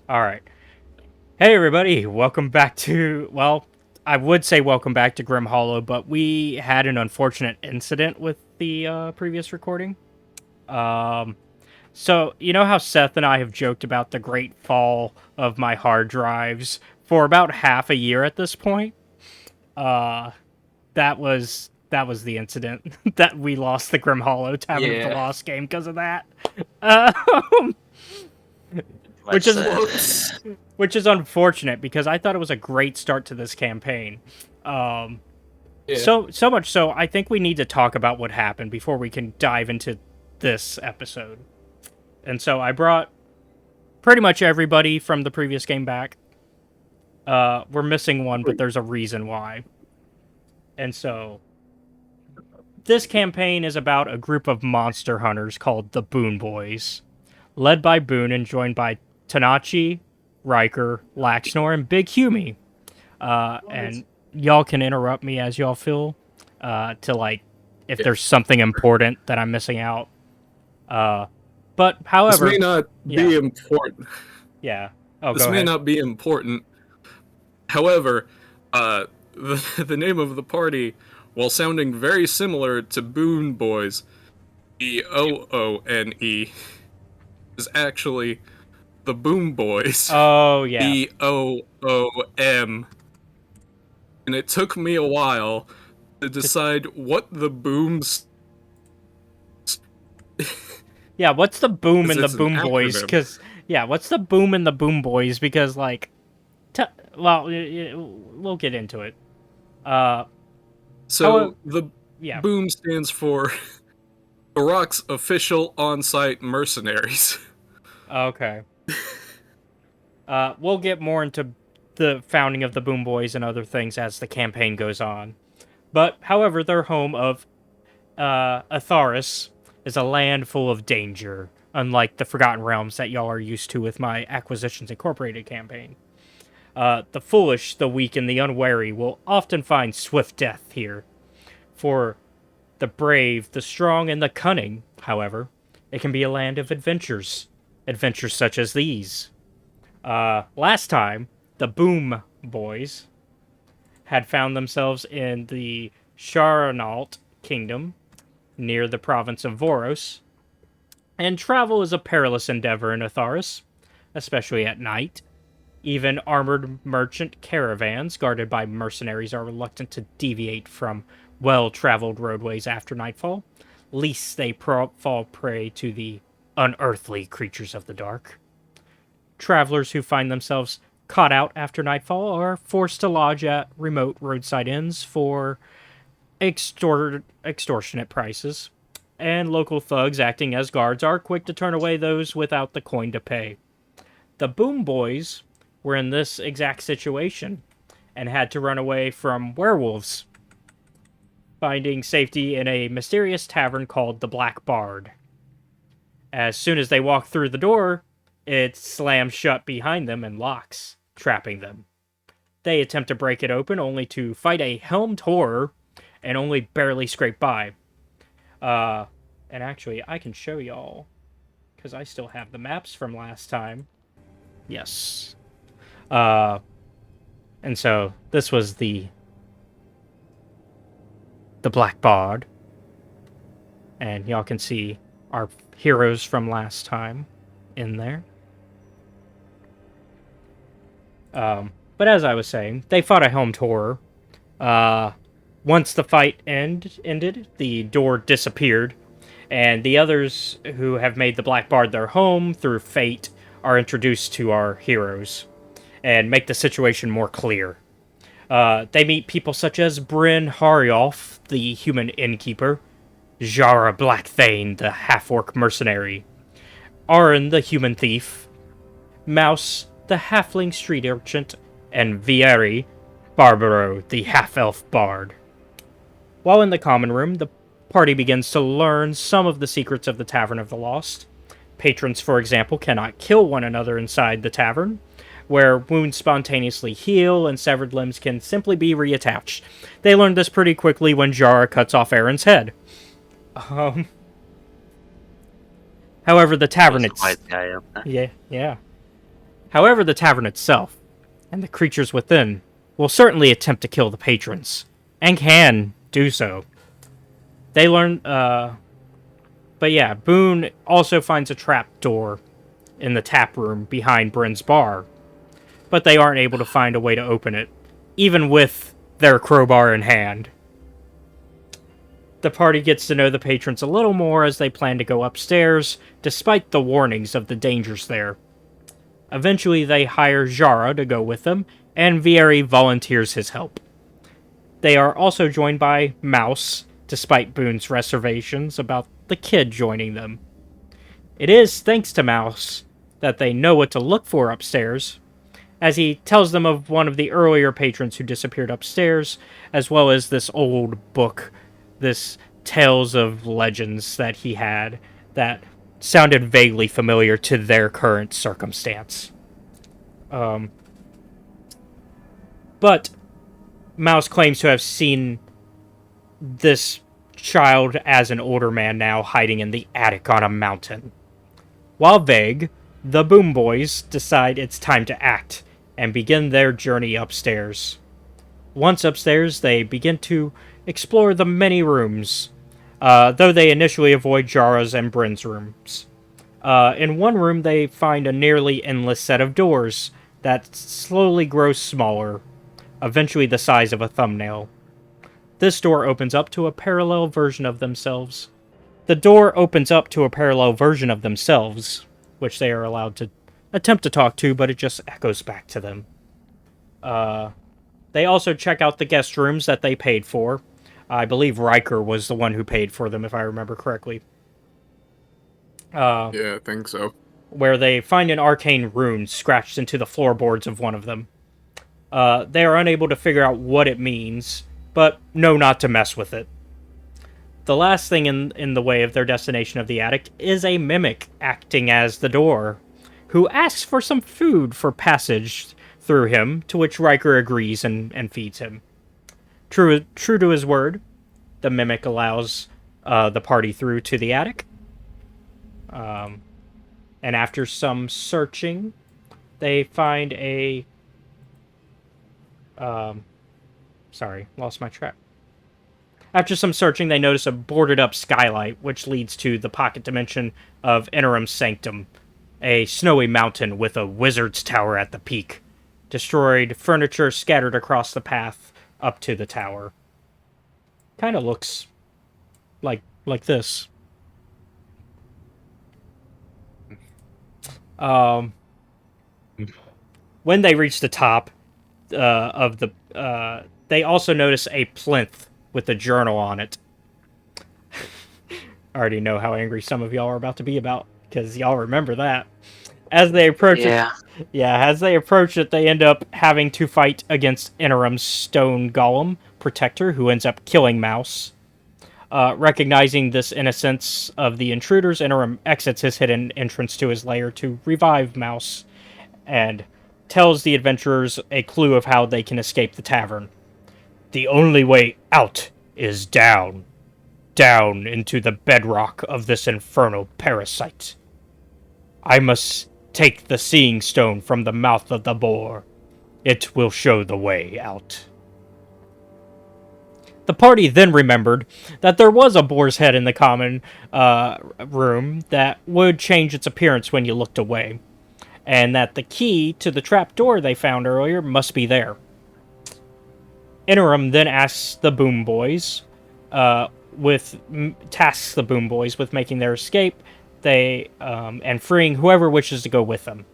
All right. Hey, everybody. Welcome back to, well, I would say welcome back to Grim Hollow, but we had an unfortunate incident with the previous recording. Um, so, you know how Seth and I have joked about the great fall of my hard drives for about half a year at this point? Uh, that was the incident that we lost the Grim Hollow Tavern of the Yeah, Lost game because of that. Um, Much which is said. whoops. which is unfortunate because I thought it was a great start to this campaign. Um, Yeah. so much so, I think we need to talk about what happened before we can dive into this episode. And so I brought pretty much everybody from the previous game back. We're missing one, but there's a reason why. And so this campaign is about a group of monster hunters called the Boon Boys, led by Boone and joined by Tanachi, Riker, Laxnor, and Big Humi. And y'all can interrupt me as y'all feel to like if Yeah. there's something important that I'm missing out. But This however, may not yeah. be important. yeah. Oh, This go may ahead. not be important. However, the name of the party, while sounding very similar to Boone Boys, Boone, is actually the Boom Boys, Oh yeah. Boom. And it took me a while to decide what the booms. Yeah, what's the boom in the It's an Boom Boys? acronym. Because yeah, what's the boom in the Boom Boys? Because like, well, we'll get into it. So the Yeah. boom stands for Iraq's official on-site mercenaries. Okay. We'll get more into the founding of the Boom Boys and other things as the campaign goes on. But, however, their home of Etharis is a land full of danger, unlike the Forgotten Realms that y'all are used to with my Acquisitions Incorporated campaign. The foolish, the weak, and the unwary will often find swift death here. For the brave, the strong, and the cunning, however, it can be a land of adventures. Adventures such as these. Last time, the Boom Boys had found themselves in the Sharanalt Kingdom, near the province of Voros, and travel is a perilous endeavor in Etharis, especially at night. Even armored merchant caravans guarded by mercenaries are reluctant to deviate from well-traveled roadways after nightfall, lest they fall prey to the unearthly creatures of the dark. Travelers who find themselves caught out after nightfall are forced to lodge at remote roadside inns for extortionate prices, and local thugs acting as guards are quick to turn away those without the coin to pay. The Boom Boys were in this exact situation and had to run away from werewolves, finding safety in a mysterious tavern called the Black Bard. As soon as they walk through the door, it slams shut behind them and locks, trapping them. They attempt to break it open only to fight a helmed horror and only barely scrape by. And actually, I can show y'all, because I still have the maps from last time. Yes. And so, this was the Black Bard. And y'all can see our heroes from last time in there. But as I was saying, they fought a helmed horror. Once the fight ended, the door disappeared, and the others who have made the Black Bard their home through fate are introduced to our heroes and make the situation more clear. They meet people such as Bryn Hariolf, the human innkeeper, Jara Blackthane, the half-orc mercenary, Arin, the human thief, Mouse, the halfling street urchin, and Vieri, Barbaro, the half-elf bard. While in the common room, the party begins to learn some of the secrets of the Tavern of the Lost. Patrons, for example, cannot kill one another inside the tavern, where wounds spontaneously heal and severed limbs can simply be reattached. They learned this pretty quickly when Jara cuts off Aaron's head. However, the tavern Quite the eye opener. yeah. However, the tavern itself, and the creatures within, will certainly attempt to kill the patrons, and can do so. They learn, but yeah, Boone also finds a trap door in the tap room behind Bryn's bar, but they aren't able to find a way to open it, even with their crowbar in hand. The party gets to know the patrons a little more as they plan to go upstairs, despite the warnings of the dangers there. Eventually, they hire Jara to go with them, and Vieri volunteers his help. They are also joined by Mouse, despite Boone's reservations about the kid joining them. It is thanks to Mouse that they know what to look for upstairs, as he tells them of one of the earlier patrons who disappeared upstairs, as well as this old book, this Tales of Legends that he had that sounded vaguely familiar to their current circumstance. But Mouse claims to have seen this child as an older man now hiding in the attic on a mountain. While vague, the Boom Boys decide it's time to act and begin their journey upstairs. Once upstairs, they begin to explore the many rooms, though they initially avoid Jara's and Bryn's rooms. In one room, they find a nearly endless set of doors that slowly grow smaller, eventually the size of a thumbnail. This door opens up to a parallel version of themselves. The door opens up to a parallel version of themselves, which they are allowed to attempt to talk to, but it just echoes back to them. They also check out the guest rooms that they paid for. I believe Riker was the one who paid for them, if I remember correctly. Yeah, I think so. Where they find an arcane rune scratched into the floorboards of one of them. They are unable to figure out what it means, but know not to mess with it. The last thing in the way of their destination of the attic is a mimic acting as the door, who asks for some food for passage through him, to which Riker agrees and feeds him. True to his word, the mimic allows the party through to the attic. And after some searching, they find a... sorry, lost my track. After some searching, they notice a boarded-up skylight, which leads to the pocket dimension of Interim's Sanctum, a snowy mountain with a wizard's tower at the peak. Destroyed furniture scattered across the path up to the tower. Kind of looks like this. When they reach the top of the... they also notice a plinth with a journal on it. I already know how angry some of y'all are about to be about, because y'all remember that. As they approach as they approach it, they end up having to fight against Interim's stone golem protector, who ends up killing Mouse. Recognizing this innocence of the intruders, Interim exits his hidden entrance to his lair to revive Mouse, and tells the adventurers a clue of how they can escape the tavern. The only way out is down. Down into the bedrock of this infernal parasite. I must take the seeing stone from the mouth of the boar. It will show the way out. The party then remembered that there was a boar's head in the common room that would change its appearance when you looked away, and that the key to the trap door they found earlier must be there. Interim then tasks the Boom Boys with making their escape, and freeing whoever wishes to go with them.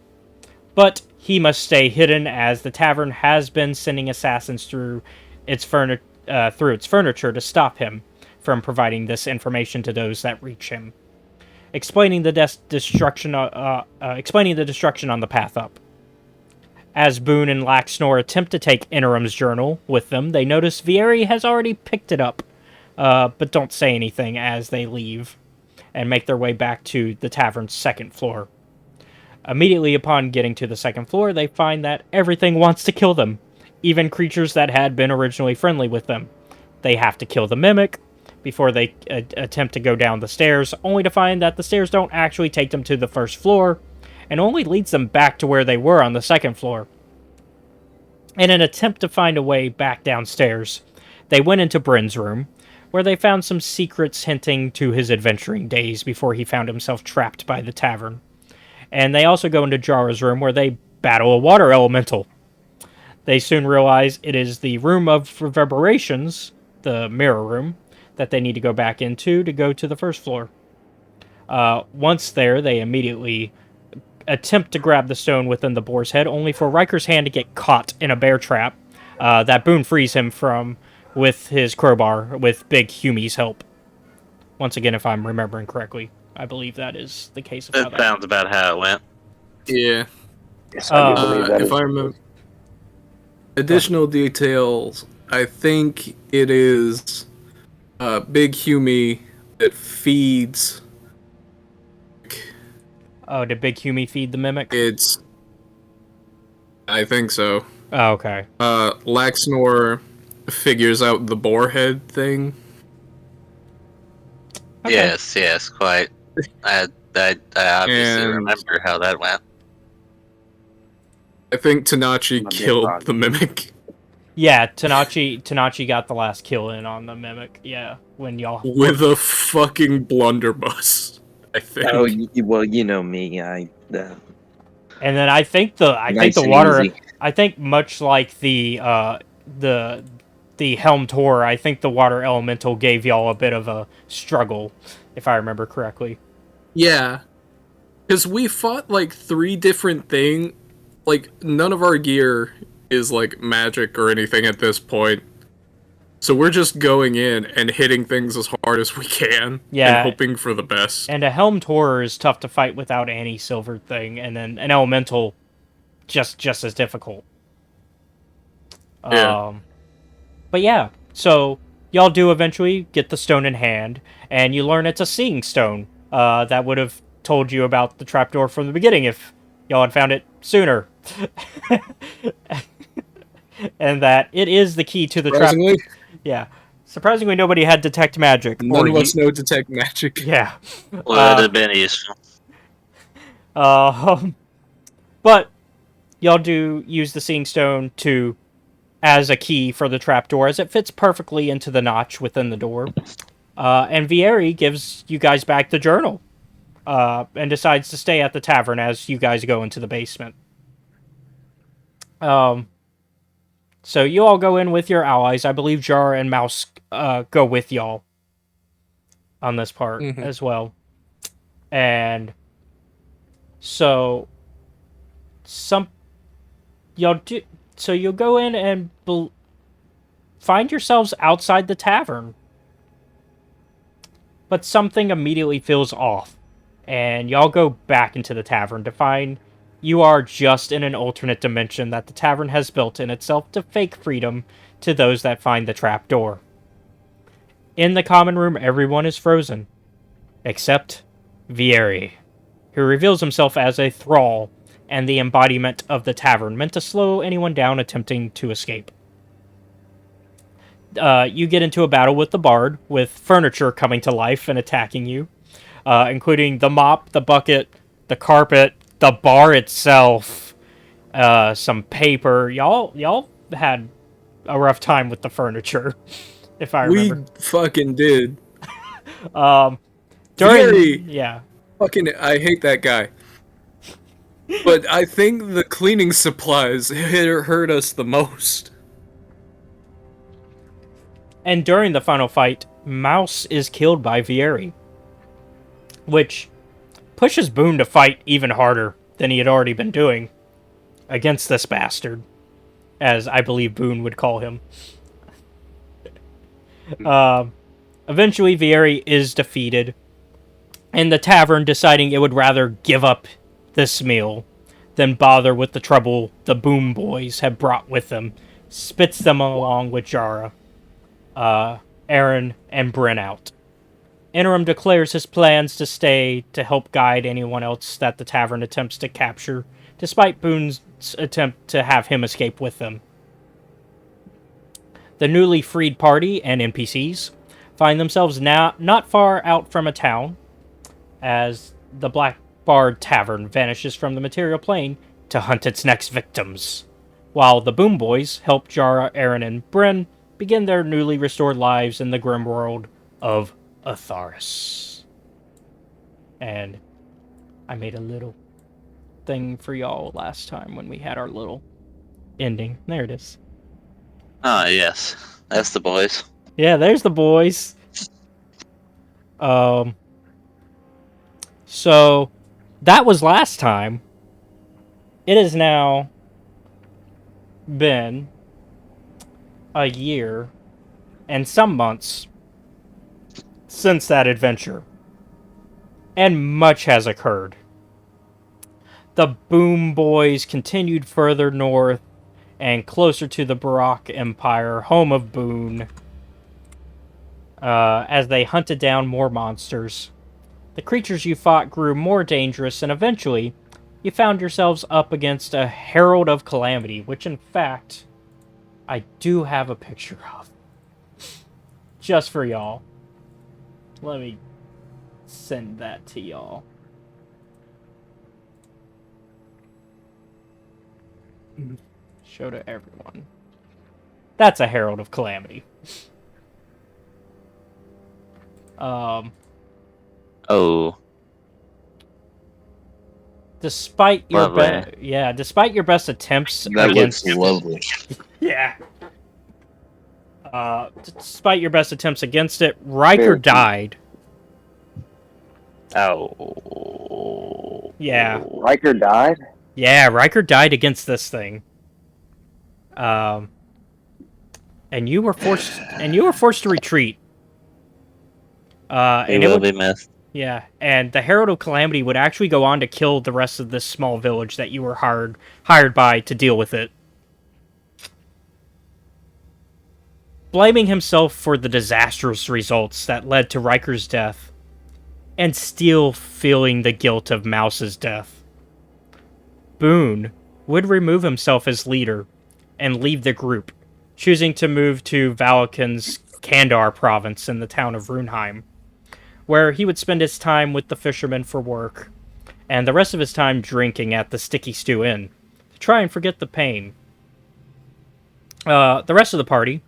But he must stay hidden, as the tavern has been sending assassins through its furniture to stop him from providing this information to those that reach him. Explaining the destruction on the path up. As Boone and Laxnor attempt to take Interim's journal with them, they notice Vieri has already picked it up, but don't say anything as they leave and make their way back to the tavern's second floor. Immediately upon getting to the second floor, they find that everything wants to kill them, even creatures that had been originally friendly with them. They have to kill the mimic before they attempt to go down the stairs, only to find that the stairs don't actually take them to the first floor, and only leads them back to where they were on the second floor. In an attempt to find a way back downstairs, they went into Bryn's room, where they found some secrets hinting to his adventuring days before he found himself trapped by the tavern. And they also go into Jara's room, where they battle a water elemental. They soon realize it is the room of reverberations, the mirror room, that they need to go back into to go to the first floor. Once there, they immediately attempt to grab the stone within the boar's head, only for Riker's hand to get caught in a bear trap that Boone frees him from with his crowbar, with Big Humie's help. Once again, if I'm remembering correctly, I believe that is the case. That sounds about how it went. Yeah. Yes, I do believe that If I remember additional details, I think it is Big Humie that feeds. Oh, did Big Humie feed the mimic? I think so. Oh, okay. Laxnor figures out the boar head thing. Okay. Yes, quite. I obviously remember how that went. I think Tanachi killed the mimic. Yeah, Tanachi got the last kill in on the mimic. Yeah, when y'all With a fucking blunderbuss, I think. Oh, well, you know me. And then I think the water. Easy. I think much like the Helm Tour, I think the water elemental gave y'all a bit of a struggle, if I remember correctly. Yeah, because we fought like 3 different things. Like, none of our gear is like magic or anything at this point. So we're just going in and hitting things as hard as we can, and hoping for the best. And a Helm Tour is tough to fight without any silver thing, and then an elemental just as difficult. Yeah. But yeah, so y'all do eventually get the stone in hand, and you learn it's a seeing stone. That would have told you about the trapdoor from the beginning if y'all had found it sooner. And that it is the key to the trap. Yeah. Surprisingly, nobody had detect magic. None of us know detect magic. Yeah. Would have been useful. But y'all do use the seeing stone as a key for the trapdoor, as it fits perfectly into the notch within the door. And Vieri gives you guys back the journal, and decides to stay at the tavern as you guys go into the basement. So you all go in with your allies. I believe Jar and Mouse go with y'all on this part as well. And so you'll go in and find yourselves outside the tavern. But something immediately feels off, and y'all go back into the tavern to find you are just in an alternate dimension that the tavern has built in itself to fake freedom to those that find the trapdoor. In the common room, everyone is frozen, except Vieri, who reveals himself as a thrall and the embodiment of the tavern, meant to slow anyone down attempting to escape. You get into a battle with the bard, with furniture coming to life and attacking you, including the mop, the bucket, the carpet, the bar itself, some paper. Y'all had a rough time with the furniture, if I remember. We fucking did. Yeah. Fucking, I hate that guy. But I think the cleaning supplies hurt us the most. And during the final fight, Mouse is killed by Vieri, which pushes Boone to fight even harder than he had already been doing against this bastard, as I believe Boone would call him. Eventually, Vieri is defeated, and the tavern, deciding it would rather give up this meal than bother with the trouble the Boom Boys have brought with them, spits them along with Jara, Aaron, and Bryn out. Interim declares his plans to stay to help guide anyone else that the tavern attempts to capture, despite Boone's attempt to have him escape with them. The newly freed party and NPCs find themselves now not far out from a town, as the Black barred Tavern vanishes from the material plane to hunt its next victims, while the Boom Boys help Jara, Aaron, and Bryn begin their newly restored lives in the grim world of Etharis. And I made a little thing for y'all last time when we had our little ending. There it is. Ah, yes. That's the boys. Yeah, there's the boys. So that was last time. It has now been a year and some months since that adventure, and much has occurred. The Boom Boys continued further north and closer to the Barak Empire, home of Boone, as they hunted down more monsters. The creatures you fought grew more dangerous, and eventually you found yourselves up against a Herald of Calamity, which in fact I do have a picture of. Just for y'all. Let me send that to y'all. Show to everyone. That's a Herald of Calamity. Oh. Despite your Lovely. despite your best attempts That against looks lovely. yeah. Despite your best attempts against it, Riker died. Oh. Yeah. Riker died? Yeah, Riker died against this thing. And you were forced to retreat. He And will be missed. yeah, and the Herald of Calamity would actually go on to kill the rest of this small village that you were hired by to deal with it. Blaming himself for the disastrous results that led to Riker's death, and still feeling the guilt of Mouse's death, Boone would remove himself as leader and leave the group, choosing to move to Valakan's Kandar province in the town of Runheim, where he would spend his time with the fishermen for work, and the rest of his time drinking at the Sticky Stew Inn, to try and forget the pain. The rest of the party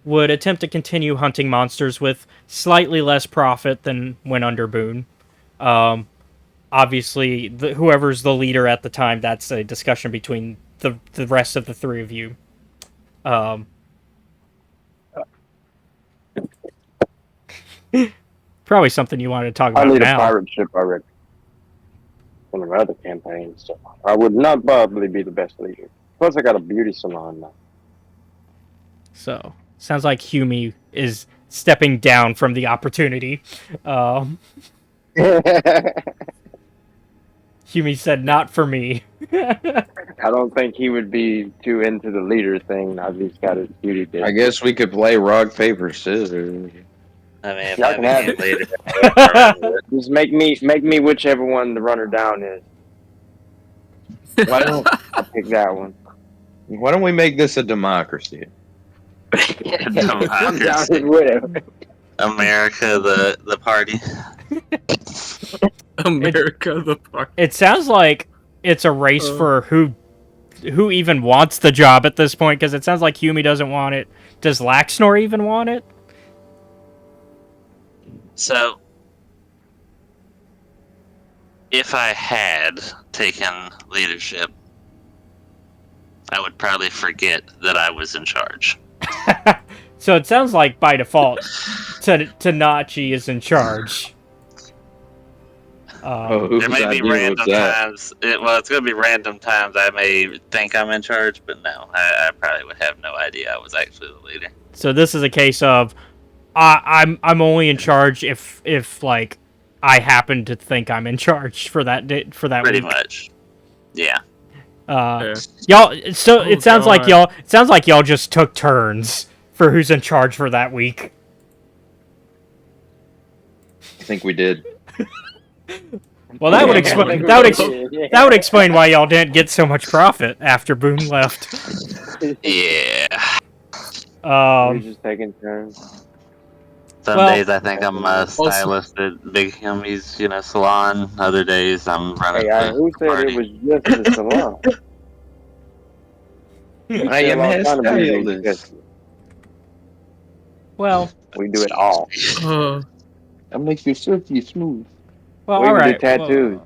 would attempt to continue hunting monsters with slightly less profit than when under Boone. Obviously, whoever's the leader at the time, that's a discussion between the rest of the three of you. Probably something you wanted to talk about I need now. a pirate ship, I reckon. One of my other campaigns, so I would not probably be the best leader. Plus, I got a beauty salon now. So, sounds like Hume is stepping down from the opportunity. Hume said, not for me. I don't think he would be too into the leader thing now that he's got his beauty bit. I guess we could play rock, paper, scissors. I mean, if Y'all I can have became leader, Just make me whichever one the runner down is. Why don't I'll pick that one. Why don't we make this a democracy? I'm down democracy. with whatever. America, the party. America the park. It sounds like it's a race for who even wants the job at this point, because it sounds like Hume doesn't want it. Does Laxnor even want it? So, if I had taken leadership, I would probably forget that I was in charge. So it sounds like by default, Tanachi is in charge. Whose There may be idea was random that? times. It's going to be random times I may think I'm in charge, but no, I probably would have no idea I was actually the leader. So this is a case of I'm only in charge if like I happen to think I'm in charge for that Pretty week. much. Yeah. Yeah. Y'all. So Oh, it sounds like God. y'all just took turns for who's in charge for that week. I think we did. Well, that would I explain think that would we ex- did. that would explain why y'all didn't get so much profit after Boone left. Yeah. We're just taking turns. Some Well- days I think I'm a stylist at Big Hummy's, salon. Other days I'm running Hey, who the said party. it was just the salon? We I am sell all kind of beauty hairstylist. accessories. Well, We do it all. I make you silky smooth. well, We all even do right. tattoos.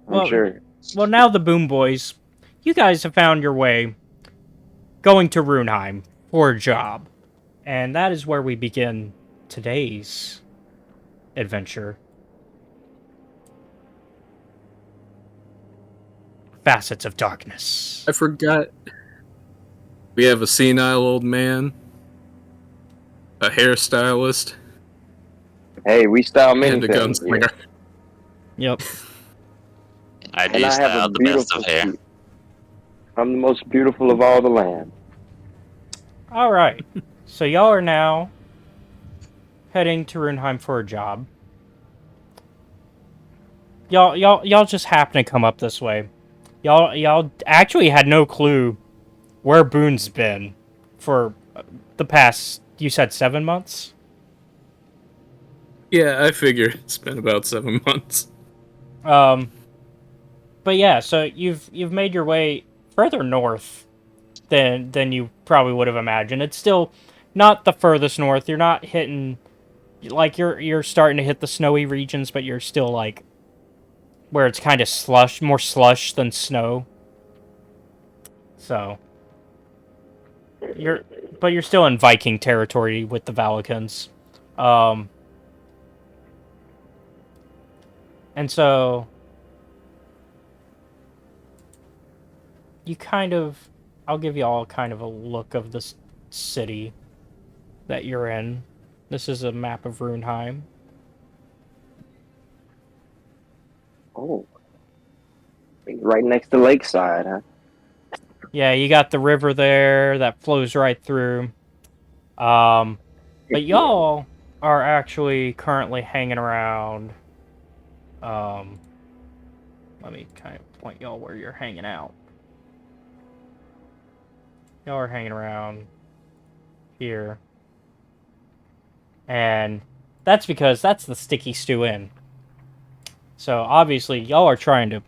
I'm Well, sure. well, now the Boom Boys, you guys have found your way going to Runeheim for a job. And that is where we begin today's adventure. Facets of Darkness. I forgot. We have a senile old man, a hairstylist, Hey, we style many and a things here. gunslinger. Yep. I And do I have style a the best beautiful of hair. suit. I'm the most beautiful of all the land. All right. So y'all are now heading to Runeheim for a job. Y'all just happen to come up this way. Y'all actually had no clue where Boone's been for the past, you said 7 months? Yeah, I figure it's been about 7 months. But yeah, so you've made your way further north than you probably would have imagined. It's still not the furthest north. You're not hitting, like, you're starting to hit the snowy regions, but you're still like where it's kind of more slush than snow. So you're still in Viking territory with the Valicans. And so I'll give you all kind of a look of this city that you're in. This is a map of Runeheim. Oh. Right next to Lakeside, huh? Yeah, you got the river there that flows right through. But y'all are actually currently hanging around. Let me kind of point y'all where you're hanging out. Y'all are hanging around here. And that's because that's the Sticky Stew Inn. So obviously y'all are trying to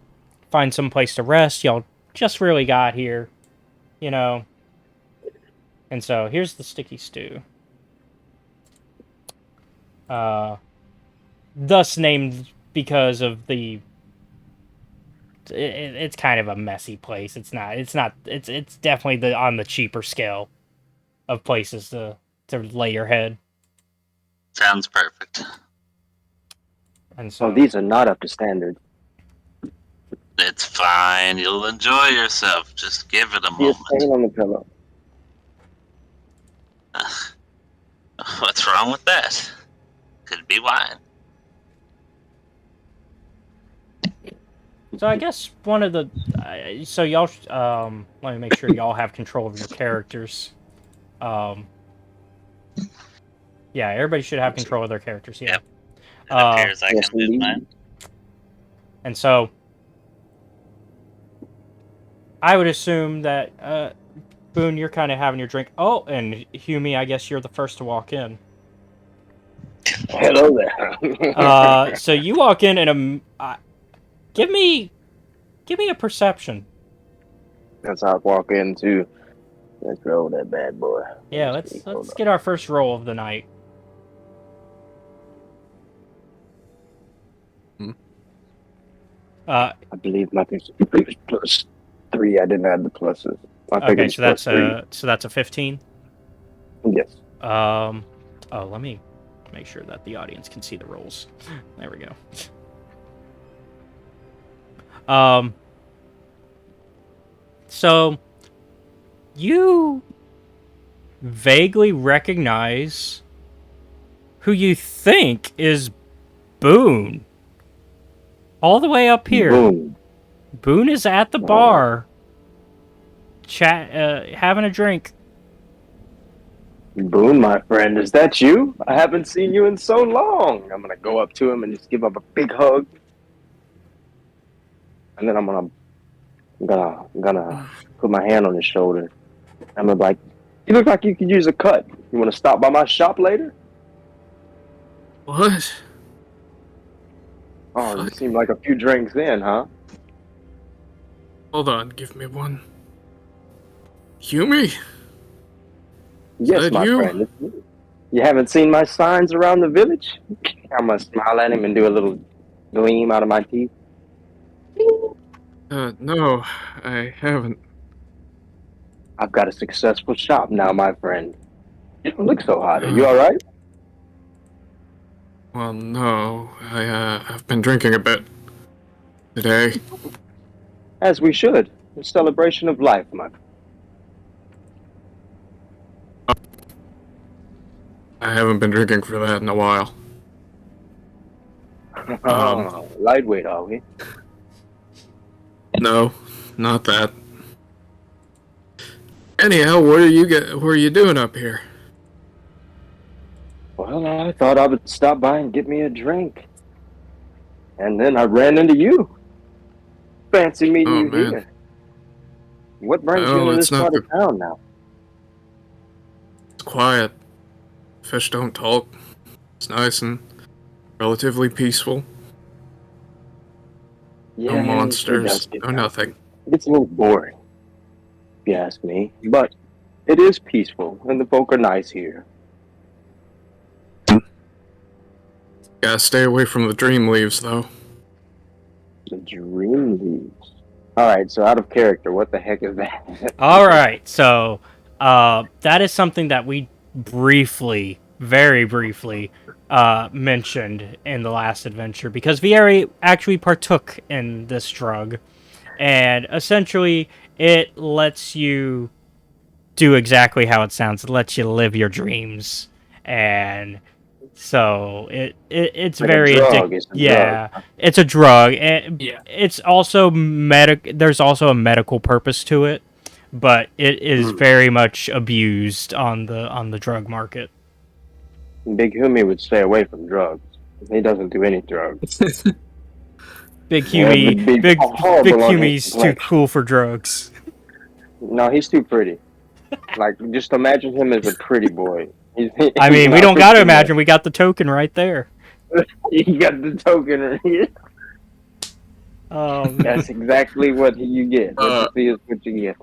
find some place to rest. Y'all just really got here, And so here's the Sticky Stew. Thus named because of it's kind of a messy place. It's definitely on the cheaper scale of places to lay your head. Sounds perfect. And so these are not up to standard. It's fine. You'll enjoy yourself. Just give it a See a moment. stain on the pillow. What's wrong with that? Could be wine. I guess one of the so y'all let me make sure y'all have control of your characters. Yeah, everybody should have control of their characters. Yeah. Yep. It appears I Yes, can do indeed. mine. And so I would assume that Boone, you're kind of having your drink. Oh, and Hume, I guess you're the first to walk in. Hello there. So you walk in and give me a perception. That's how I walk in too. Let's roll that bad boy. Yeah, let's get our first roll of the night. I believe my thing's plus 3. I didn't add the pluses. Okay, so that's a 15. Yes. Oh, let me make sure that the audience can see the rolls. There we go. So you vaguely recognize who you think is Boone. All the way up here. Boom. Boone is at the bar, having a drink. Boone, my friend, is that you? I haven't seen you in so long. I'm gonna go up to him and just give him a big hug, and then I'm gonna put my hand on his shoulder. I'm gonna be like, "You look like you could use a cut. You want to stop by my shop later?" What? Oh, you Fuck. seem like a few drinks in, huh? Hold on, give me one. Yumi? Yes, that my you? friend. It's me. You haven't seen my signs around the village? I'm gonna smile at him and do a little gleam out of my teeth. No, I haven't. I've got a successful shop now, my friend. You don't look so hot. Are you Uh, alright? Well, no, I've been drinking a bit today. As we should. A celebration of life, my friend. I haven't been drinking for that in a while. Oh, lightweight, are we? No, not that. Anyhow, what are you doing up here? Well, I thought I would stop by and get me a drink. And then I ran into you. Fancy meeting Oh, you man. here. What brings Oh, you into it's this not part of town now? It's quiet. Fish don't talk. It's nice and relatively peaceful. Yeah, No it monsters, does get no that. nothing. It's a little boring, if you ask me. But it is peaceful, and the folk are nice here. Gotta stay away from the dream leaves, though. The dream leaves. Alright, so out of character, what the heck is that? All right, so that is something that we briefly, very briefly, mentioned in the last adventure because Vieri actually partook in this drug, and essentially it lets you do exactly how it sounds. It lets you live your dreams, and so it's Like a very drug, addictive. it's a Yeah, drug. it's a drug, and Yeah. it's also There's also a medical purpose to it, but it is very much abused on the drug market. Big Humi would stay away from drugs. He doesn't do any drugs. Big Yeah, it would be Huey, big horrible on his Huey's too complexion. cool for drugs. No, he's too pretty. Like, just imagine him as a pretty boy. I mean, we not don't gotta pretty imagine. We got the token right there. much. You got the token. That's exactly what you get. What you see is what you get.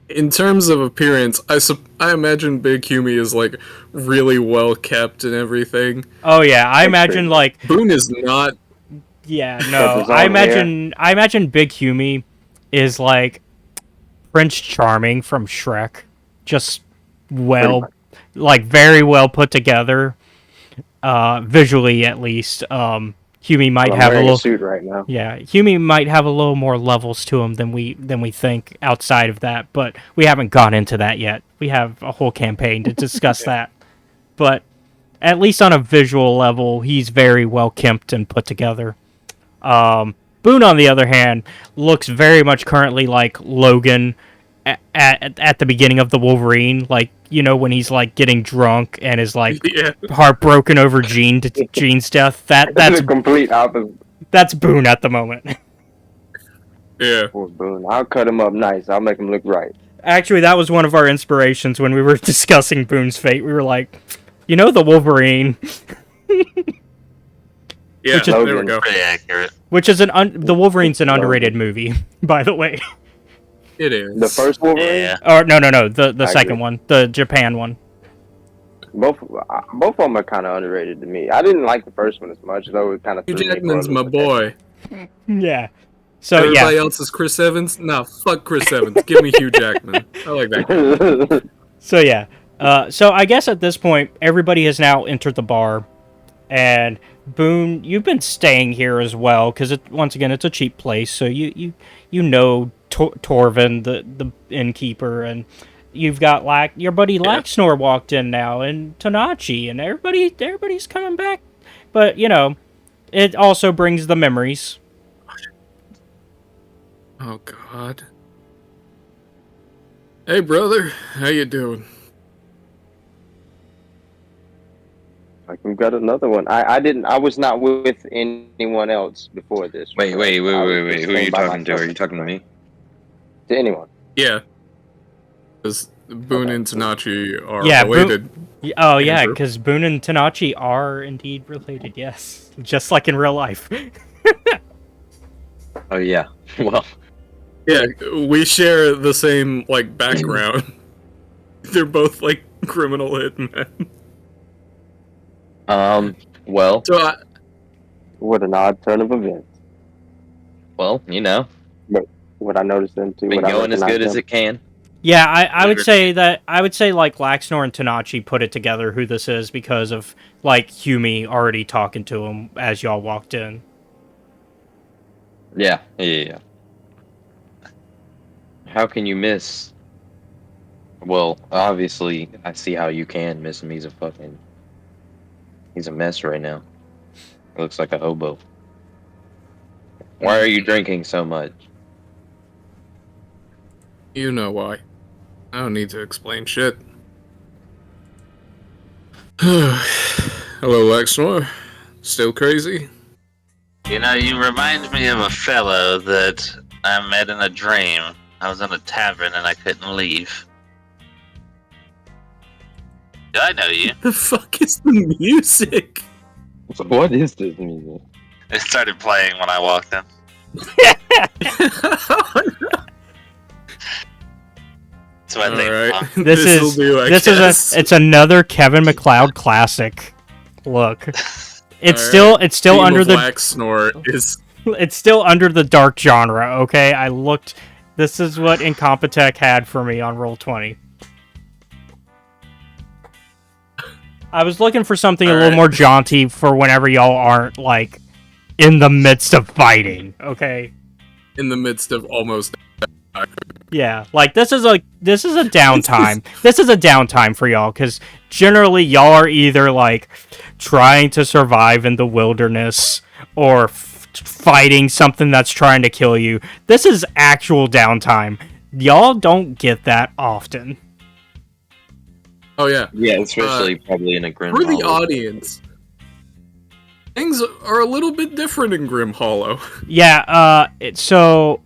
In terms of appearance, I imagine Big Humi is like really well kept and everything. Oh yeah, I imagine like Boone is not. yeah, With no. his I own imagine Big Humy is like Prince Charming from Shrek. Just well, like very well put together. Visually at least. Humy might I'm have a wearing little suit right now. yeah, Humy might have a little more levels to him than we think outside of that, but we haven't gone into that yet. We have a whole campaign to discuss that. But at least on a visual level, he's very well kempt and put together. Boone, on the other hand, looks very much currently like Logan at the beginning of the Wolverine, like, you know, when he's like getting drunk and is like Yeah. heartbroken over Jean's death. That's That's a complete opposite. that's Boone at the moment. Yeah. Poor Boone. I'll cut him up nice. I'll make him look right. Actually, that was one of our inspirations when we were discussing Boone's fate. We were like, you know, the Wolverine, Yeah, Which is- there we go. Pretty accurate. which is the Wolverine's an underrated movie, by the way. It is. The first Wolverine? Yeah. Or no, the I second agree. one, the Japan one. Both of them are kind of underrated to me. I didn't like the first one as much, though it kind of. Hugh Jackman's my boy. Yeah. So Everybody yeah. else is Chris Evans? Nah, fuck Chris Evans. Give me Hugh Jackman. I like that guy. So yeah. So I guess at this point, everybody has now entered the bar, and Boone, you've been staying here as well because once again it's a cheap place. So you know Torvin, the innkeeper, and you've got your buddy Laxnor walked in now, and Tanachi, and everybody's coming back. But you know, it also brings the memories. Oh, God. Hey, brother. How you doing? Like we've got another one. I was not with anyone else before this. Wait. I was Who are just you staying by talking to? myself. Are you talking to me? To anyone? Yeah. Because Boone and Tanachi are Yeah, related. Oh yeah, Andrew. because Boone and Tanachi are indeed related. Yes, just like in real life. Oh yeah. Well, Yeah, we share the same like background. They're both like criminal hitmen. well, So What an odd turn of events. you know, Would I notice them too? been Would I going as recognize good as them? it can. Yeah, I would say like Laxnor and Tanachi put it together who this is because of like Humi already talking to him as y'all walked in. Yeah. How can you miss? Well, obviously, I see how you can miss him. He's a mess right now. He looks like a hobo. Why are you drinking so much? you know why. I don't need to explain shit. Hello, Lexnor. Still crazy? You know, you remind me of a fellow that I met in a dream. I was in a tavern and I couldn't leave. Do I know you? The fuck is the music? What is this music? It started playing when I walked in. So I think. Alright. It's another Kevin MacLeod classic. Look, it's still under the Black Snore is it's still under the dark genre. Okay, I looked. This is what Incompetech had for me on Roll20. I was looking for something a little more jaunty for whenever y'all aren't like in the midst of fighting. Okay. in the midst of almost. Yeah, like this is a downtime. This is a downtime for y'all because generally y'all are either like trying to survive in the wilderness or fighting something that's trying to kill you. This is actual downtime. Y'all don't get that often. Oh yeah. Yeah, especially probably in a Grim For the Hollow. audience, things are a little bit different in Grim Hollow. Yeah, so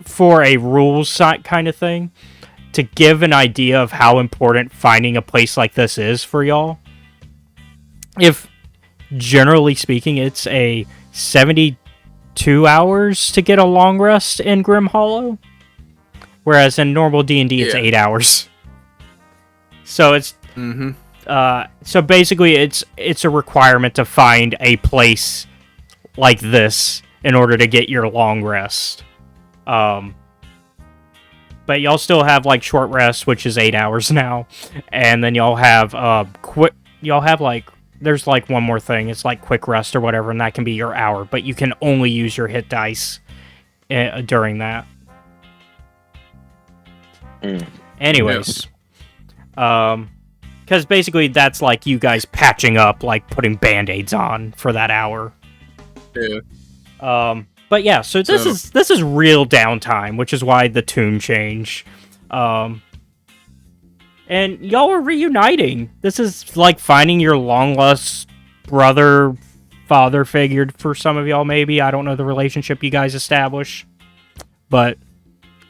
for a rules kind of thing, to give an idea of how important finding a place like this is for y'all, if generally speaking it's a 72 hours to get a long rest in Grim Hollow, whereas in normal D&D it's 8 hours. So it's so basically it's a requirement to find a place like this in order to get your long rest. But y'all still have like short rest, which is 8 hours now, and then y'all have there's like one more thing. It's like quick rest or whatever, and that can be your hour, but you can only use your hit dice during that. Anyways, because basically that's like you guys patching up, like putting band-aids on for that hour. Yeah. But yeah, so this is real downtime, which is why the tune change. And y'all are reuniting. This is like finding your long lost brother, father figure for some of y'all, maybe. I don't know the relationship you guys establish. But,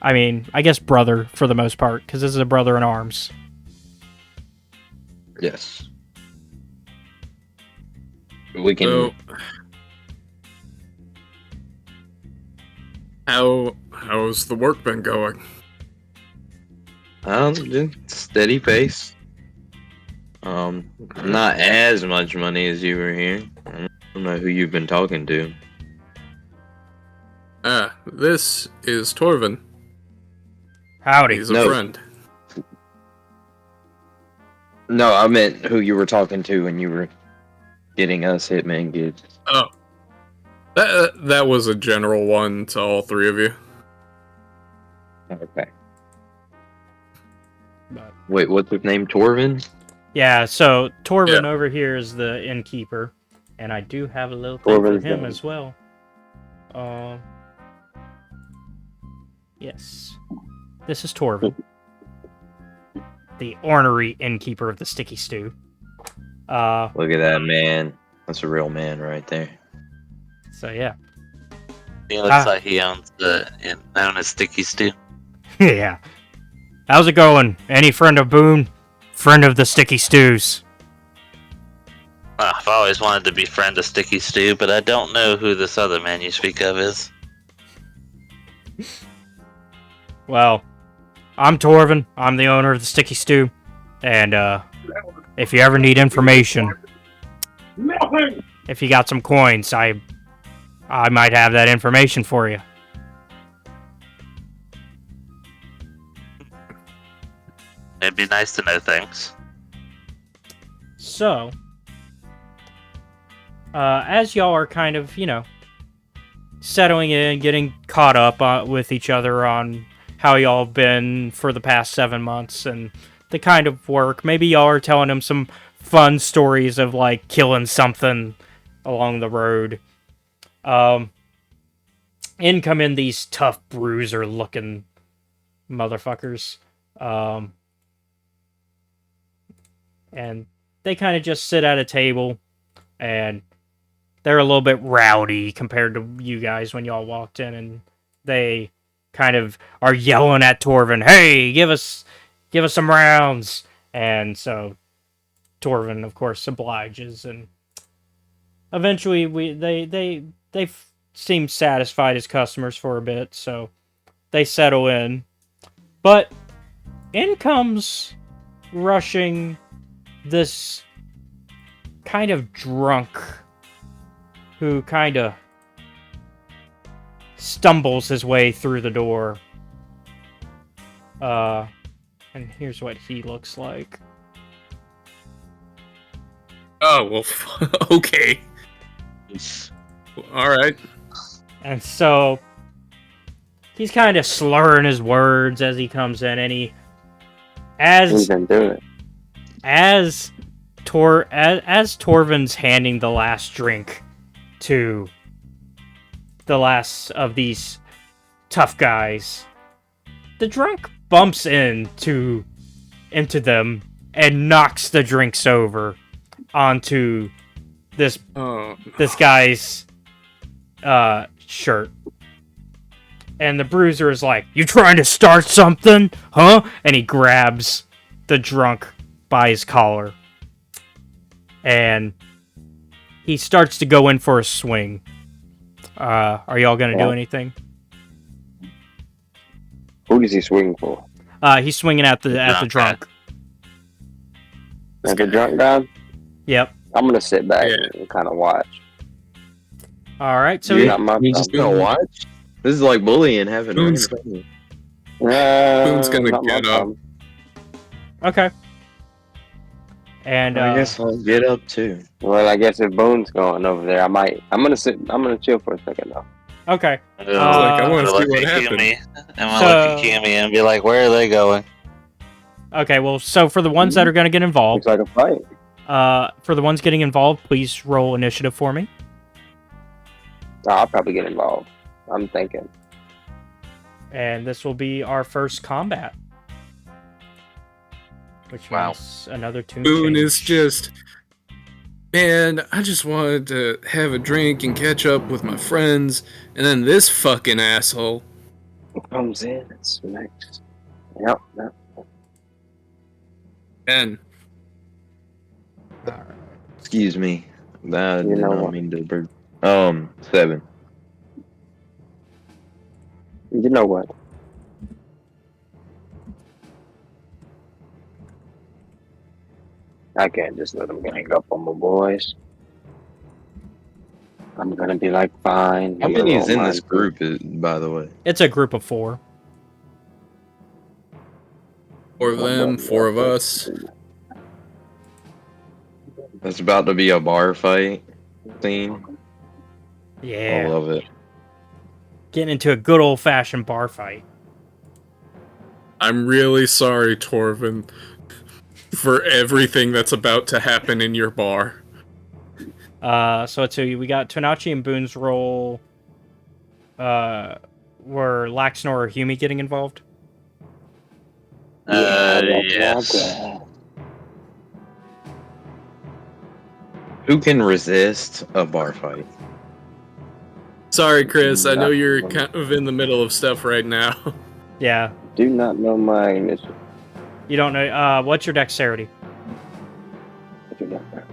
I mean, I guess brother for the most part, because this is a brother in arms. Yes. We can. So, how's the work been going? Steady pace. Not as much money as you were here. I don't know who you've been talking to. This is Torvin. Howdy. He's a friend. No, I meant who you were talking to when you were getting us hitman gigs. Oh. That was a general one to all three of you. Okay. Wait, what's his name? Torvin? Yeah, so Torvin Yeah. over here is the innkeeper, and I do have a little thing for him as well. Yes. This is Torvin, the ornery innkeeper of the Sticky Stew. Look at that man. That's a real man right there. So yeah. He looks like he owns known as Sticky Stew. Yeah. How's it going? Any friend of Boone? friend of the Sticky Stews. I've always wanted to befriend a sticky stew, but I don't know who this other man you speak of is. Well, I'm Torvin. I'm the owner of the Sticky Stew. And, if you ever need information, if you got some coins, I might have that information for you. It'd be nice to know things. So, as y'all are kind of, settling in, getting caught up with each other on how y'all been for the past 7 months and the kind of work, maybe y'all are telling him some fun stories of, like, killing something along the road. In come in these tough bruiser-looking motherfuckers. And they kind of just sit at a table, and they're a little bit rowdy compared to you guys when y'all walked in, and they kind of are yelling at Torvin, "Hey, give us some rounds!" And so Torvin, of course, obliges, and eventually they seem satisfied as customers for a bit, so they settle in. But in comes rushing this kind of drunk who kind of stumbles his way through the door. And here's what he looks like. Oh, well, okay. Alright. And so he's kind of slurring his words as he comes in, and He's been doing it. as Torvin's handing the last drink to the last of these tough guys, the drunk bumps into them and knocks the drinks over onto this guy's shirt. And the bruiser is like, "You trying to start something, huh?" And he grabs the drunk by his collar. And he starts to go in for a swing. Are y'all gonna do anything? Who does he swing for? He's swinging at the drunk. At the drunk guy? Yep. I'm gonna sit back and kind of watch. All right. So Not my You just problem. gonna watch? This is like bullying having Boon's- random- Boon's gonna not my get up. problem. okay. And I guess I'll get up too. Well, I guess if Boone's going over there, I might. I'm gonna chill for a second though. okay. like, I wanna see look what at happened. Kumi. I'm gonna look at Kumi and be like, where are they going? Okay. Well, so for the ones that are gonna get involved, Looks like a fight. for the ones getting involved, please roll initiative for me. I'll probably get involved. I'm thinking. And this will be our first combat. Which Wow. means another tune Boone change. is just, man, I just wanted to have a drink and catch up with my friends, and then this fucking asshole. Comes in and smacks. Yep. And Excuse me. I did know not what? mean to burp. 7. You know what? I can't just let them gang up on my boys. I'm gonna be like, fine. How I'm gonna many is roll in mine this too. group, by the way? It's a group of 4. 4 of them, 4 of us. It's about to be a bar fight scene. I Yeah. love it. Getting into a good old-fashioned bar fight. I'm really sorry, Torvin, for everything that's about to happen in your bar. So let's see. We got Tonachi and Boone's roll. Were Laxnor or Humi getting involved? Yes. Who can resist a bar fight? Sorry, Chris, I know you're kind of in the middle of stuff right now. Yeah. Do not know my initiative. You don't know. What's your dexterity? I do not know.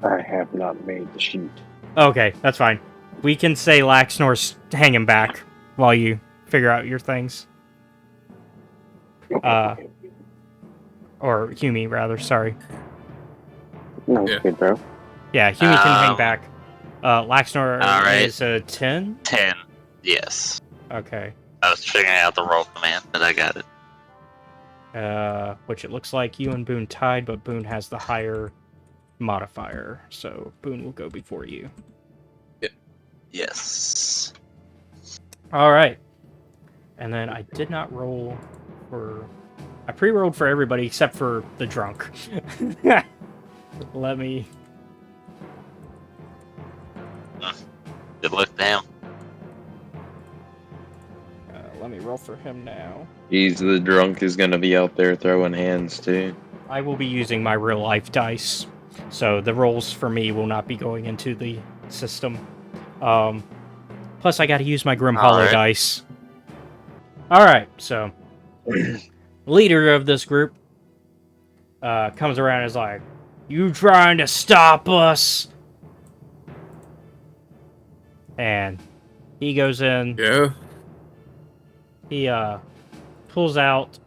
I have not made the sheet. Okay, that's fine. We can say Laxnor's hanging back while you figure out your things. Or Humi, rather. Sorry. No, Yeah. good, bro. Yeah, Humi can hang Um, back. Laxnor alright. is a 10? 10. Yes. Okay. I was figuring out the roll command, but I got it. Which it looks like you and Boone tied, but Boone has the higher modifier, so Boone will go before you. Yes. All right. And then I did not roll for... I pre-rolled for everybody except for the drunk. Let me... Good luck to him. Let me roll for him now. He's the drunk is gonna be out there throwing hands too. I will be using my real-life dice, so the rolls for me will not be going into the system. Plus, I got to use my Grim Hollow Alright. dice. Alright, so... leader of this group comes around and is like, "You trying to stop us?" And he goes in. Yeah. He pulls out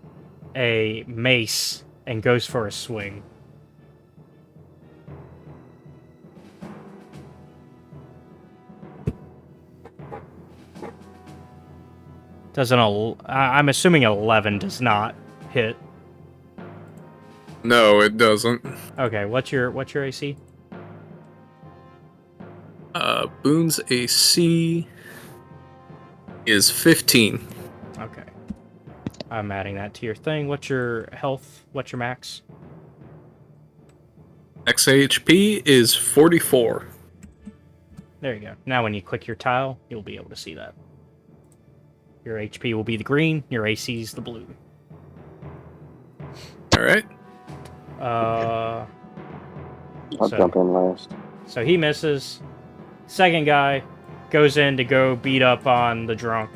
a mace and goes for a swing. I'm assuming 11 does not hit. No, it doesn't. Okay, what's your AC? Boone's AC is 15. Okay. I'm adding that to your thing. What's your health? What's your max? XHP is 44. There you go. Now when you click your tile, you'll be able to see that. Your HP will be the green, your AC is the blue. Alright. I'll So- jump in last. So he misses. Second guy goes in to go beat up on the drunk.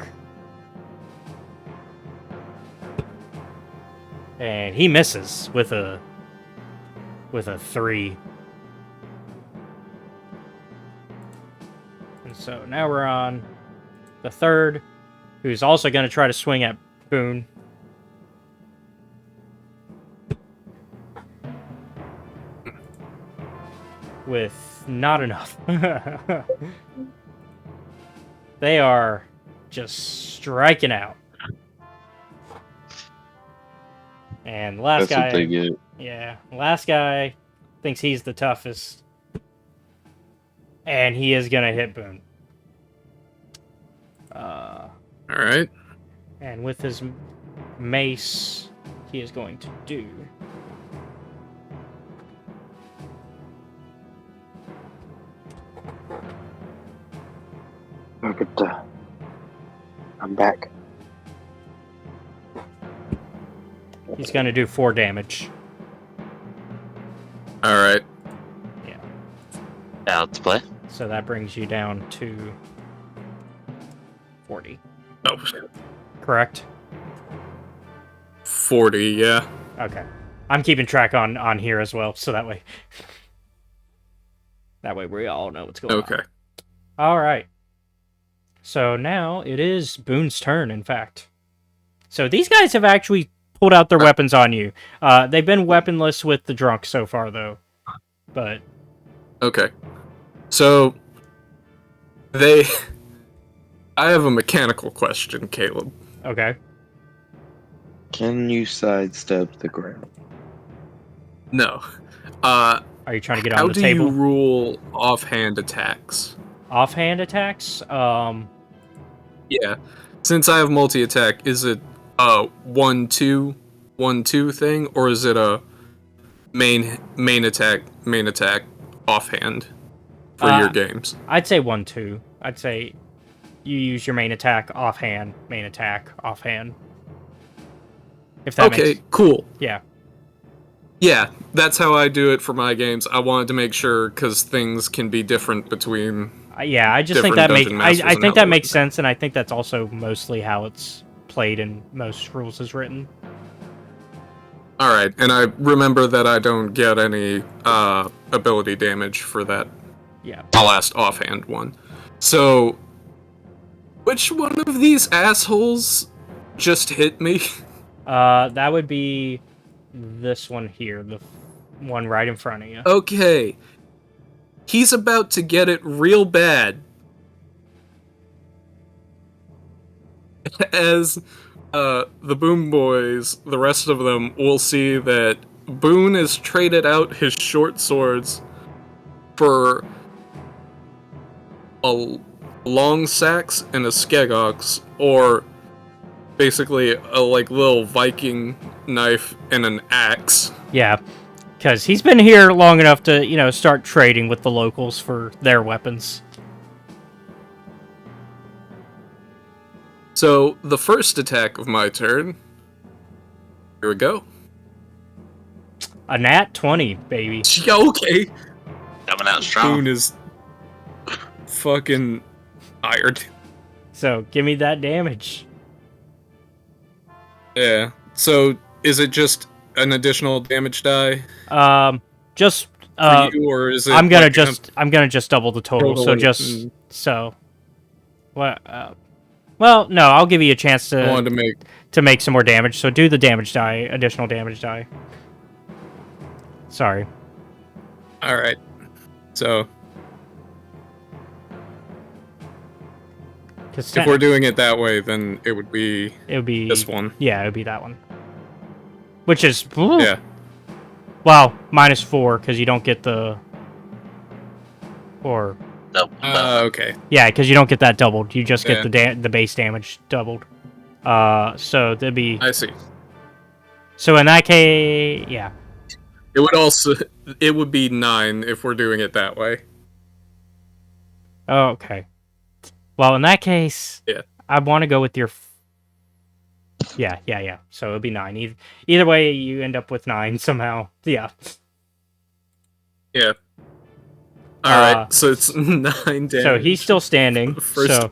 And he misses with a 3. And so now we're on the third, who's also going to try to swing at Boone. With not enough. They are just striking out. And last That's what they guy, get. yeah, last guy thinks he's the toughest. And he is going to hit Boone. Alright. And with his mace, he is going to do... Look at I'm back. He's going to do 4 damage. Alright. Out to play. So that brings you down to 40. Oh, Correct? 40, yeah. Okay. I'm keeping track on here as well, so that way... that way we all know what's going on. Okay. Alright. So now it is Boone's turn, in fact. So these guys have actually pulled out their weapons on you. They've been weaponless with the drunk so far, though. But... Okay. So, I have a mechanical question, Caleb. okay. Can you sidestep the ground? No. Are you trying to get How on the do table? you rule offhand attacks? Offhand attacks? Yeah. Since I have multi-attack, is it a 1-2, 1-2 thing, or is it a main attack, offhand for your games? I'd say 1-2. I'd say you use your main attack offhand, main attack offhand. If that Okay, makes... cool. Yeah. Yeah, that's how I do it for my games. I wanted to make sure, because things can be different between... Yeah, I just think different that makes... dungeon masters I and think how that they makes work. sense, and I think that's also mostly how it's played and most rules is written. Alright, and I remember that I don't get any ability damage for that Yeah. last offhand one. So, which one of these assholes just hit me? That would be this one here, the one right in front of you. Okay. He's about to get it real bad. As the Boom Boys, the rest of them, will see that Boone has traded out his short swords for a long sax and a skegox, or basically a little Viking knife and an axe. Yeah, because he's been here long enough to, start trading with the locals for their weapons. So, the first attack of my turn. Here we go. A nat 20, baby. Yeah, okay. Coming out strong. Boone is fucking tired. So, give me that damage. Yeah. So, is it just an additional damage die Just for you, or is it? I'm gonna just double the total. So Totally. what? Well, no, I'll give you a chance I wanted to make. to make some more damage. So do the damage die, additional damage die. Sorry. All right. So, Because if we're doing it that way, then it would be this one. Yeah, it would be that one. Which is Yeah. Well, -4 because you don't get the or No, Okay. yeah, because you don't get that doubled. You just get Yeah. the base damage doubled. So that'd be I see. so in that case, yeah. It would be 9 if we're doing it that way. Oh, okay. Well, in that case, Yeah. I want to go with your. Yeah. So it'll be 9. Either way, you end up with 9 somehow. Yeah. Yeah. All right. So it's 9 damage. So he's still standing. First. So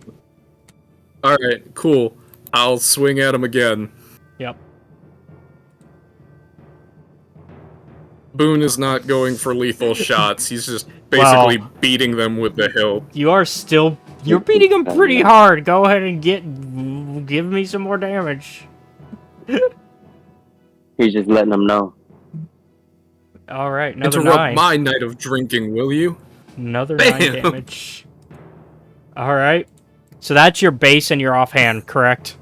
All right. Cool. I'll swing at him again. yep. Boone is not going for lethal shots. He's just basically beating them with the hilt. You're beating him pretty hard. Go ahead and give me some more damage. He's just letting them know. All right, another Interrupt 9. my night of drinking, will you? Another Bam. 9 damage. All right. So that's your base and your offhand, correct?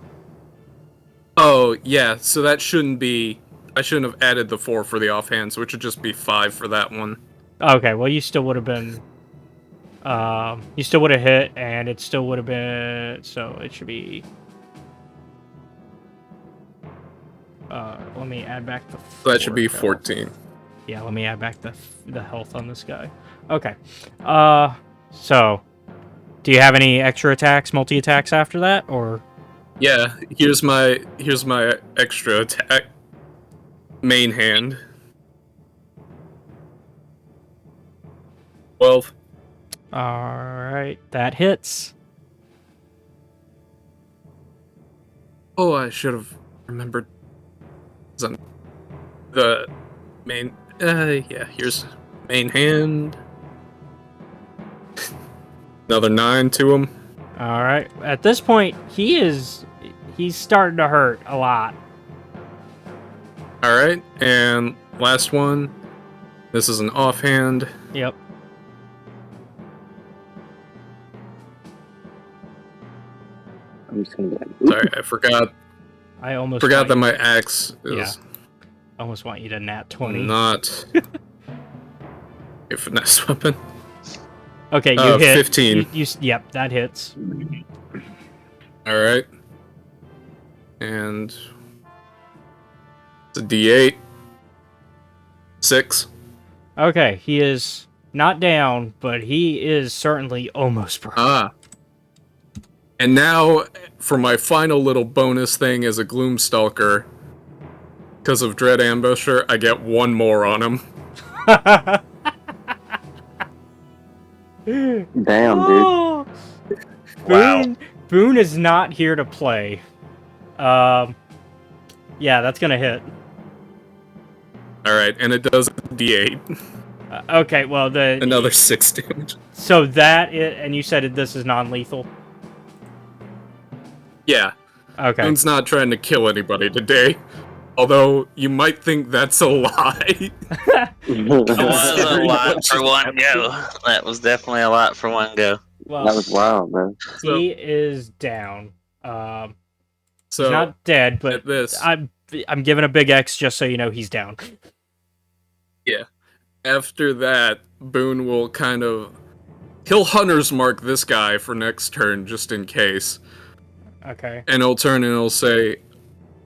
Oh, yeah. So that shouldn't be. I shouldn't have added the 4 for the offhand, so it should just be 5 for that one. Okay, well, you still would have been... you still would have hit, and it still would have been... So it should be... let me add back the... So that should be 4 health. 14. Yeah, let me add back the health on this guy. Okay. So... Do you have any extra attacks, multi-attacks after that, or...? Yeah, here's my extra attack. Main hand. 12. Alright, that hits. Oh, I should have remembered. The main. Yeah, here's main hand. Another 9 to him. Alright, at this point, he's starting to hurt a lot. Alright, and last one. This is an offhand. Yep. I'm just gonna be like, Sorry, I forgot I almost that want my axe is Yeah. I almost want you to nat 20. not a finesse weapon. Okay, you hit. 15. Yep, that hits. Alright. And it's a D8. 6. Okay, he is not down, but he is certainly almost broke. Ah. And now, for my final little bonus thing as a Gloomstalker, because of Dread Ambusher, I get 1 more on him. damn, dude. Oh, Wow. Boone is not here to play. Yeah, that's gonna hit. Alright, and it does D8. Okay, well Another 6 damage. So and you said this is non-lethal. Yeah. Okay. Boon's not trying to kill anybody today. Although, you might think that's a lie. That was a lot for one go. That was definitely a lot for one go. Well, That was wild, man. he is down. So, He's not dead, but at this, I'm giving a big X just so you know he's down. after that, Boone will he'll Hunter's Mark this guy for next turn, just in case. Okay. And he'll turn and he'll say,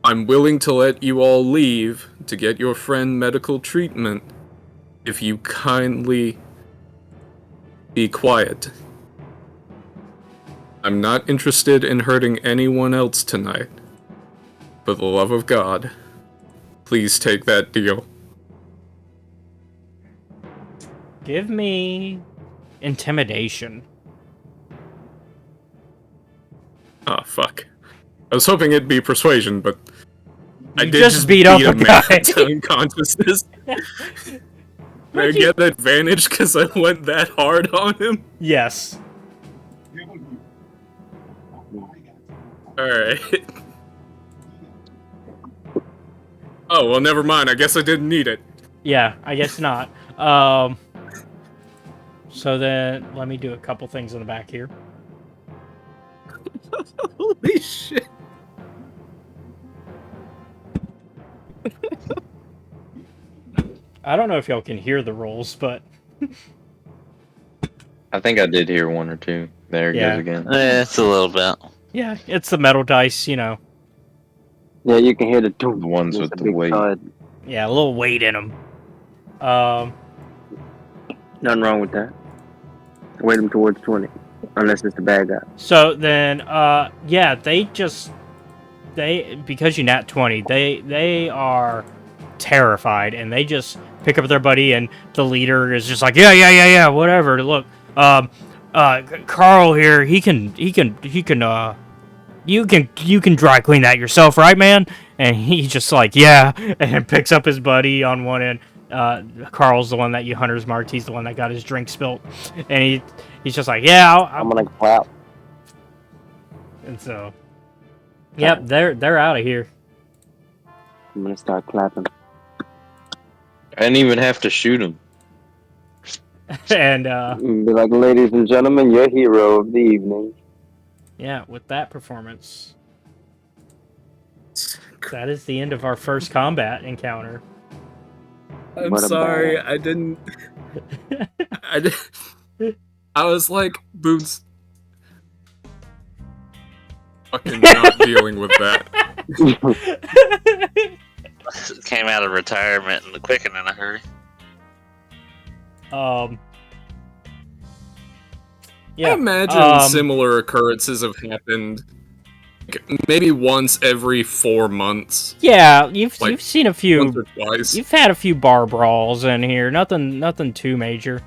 I'm willing to let you all leave to get your friend medical treatment if you kindly be quiet. I'm not interested in hurting anyone else tonight. For the love of God, please take that deal. Give me intimidation. Ah, fuck. I was hoping it'd be persuasion, but I You did just beat up a man guy. to unconsciousness. Did I get the advantage because I went that hard on him? Yes. Alright. Oh, well, never mind. I guess I didn't need it. Yeah, I guess not. So then, let me do a couple things in the back here. Holy shit. I don't know if y'all can hear the rolls, but I think I did hear one or two. There it Yeah. goes again. It's a little bit. yeah, it's the metal dice, you know. Yeah, you can hear the two The ones with the weight. Yeah, a little weight in them. Nothing wrong with that. Weight them towards 20. Unless it's the bad guy. So then, yeah, because you nat 20, they are terrified, and they just pick up their buddy, and the leader is just like, yeah, whatever. Look, Carl here, you can dry clean that yourself, right, man? And he's just like, yeah, and picks up his buddy on one end. Carl's the one that you Hunter's marked. He's the one that got his drink spilt, and he's just like, yeah, I'm gonna clap. and so, yep, they're out of here. I'm gonna start clapping. I didn't even have to shoot him. And Be like, ladies and gentlemen, your hero of the evening. yeah, with that performance, that is the end of our first combat encounter. I'm What a sorry, badass. I didn't... I was like, Boone's... fucking not dealing with that. Came out of retirement and quick and in a hurry. I Yeah. imagine similar occurrences have happened maybe once every 4 months. Yeah, you've Like, seen a Once few. or twice. You've had a few bar brawls in here. Nothing too major.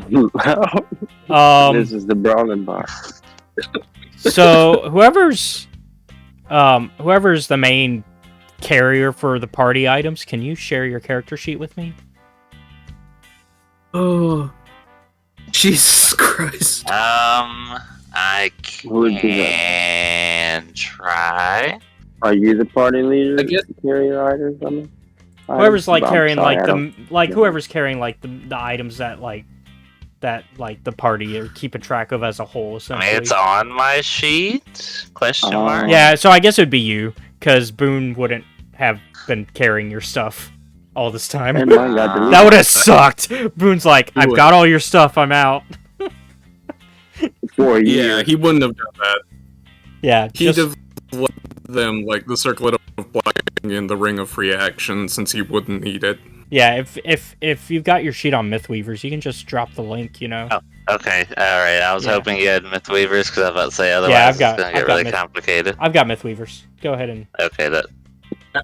This is the brawling bar. So whoever's the main carrier for the party items, can you share your character sheet with me? Oh, Jesus Christ. I Who would do that? can try. Are you the party leader? I guess- Carrier items, I mean? Whoever's like I'm carrying sorry, like I don't- whoever's carrying like the items that the party are keeping track of as a whole. I Essentially. mean, it's on my sheet? Question mark. Yeah, so I guess it would be you, because Boone wouldn't have been carrying your stuff all this time. And mine got deleted. That would have sucked. Boone's like, I've would. got all your stuff, I'm out. For a Yeah, year. he wouldn't have done that. Yeah, He'd just, have left them like the circlet of blessing in the ring of free action since he wouldn't need it. yeah. If you've got your sheet on Mythweavers, you can just drop the link. You know. Oh. Okay, alright. I was Yeah. hoping you had Mythweavers because I was about to say otherwise I've got- it's going to I've get got really Myth- complicated. I've got Mythweavers. Go ahead and. Okay, that.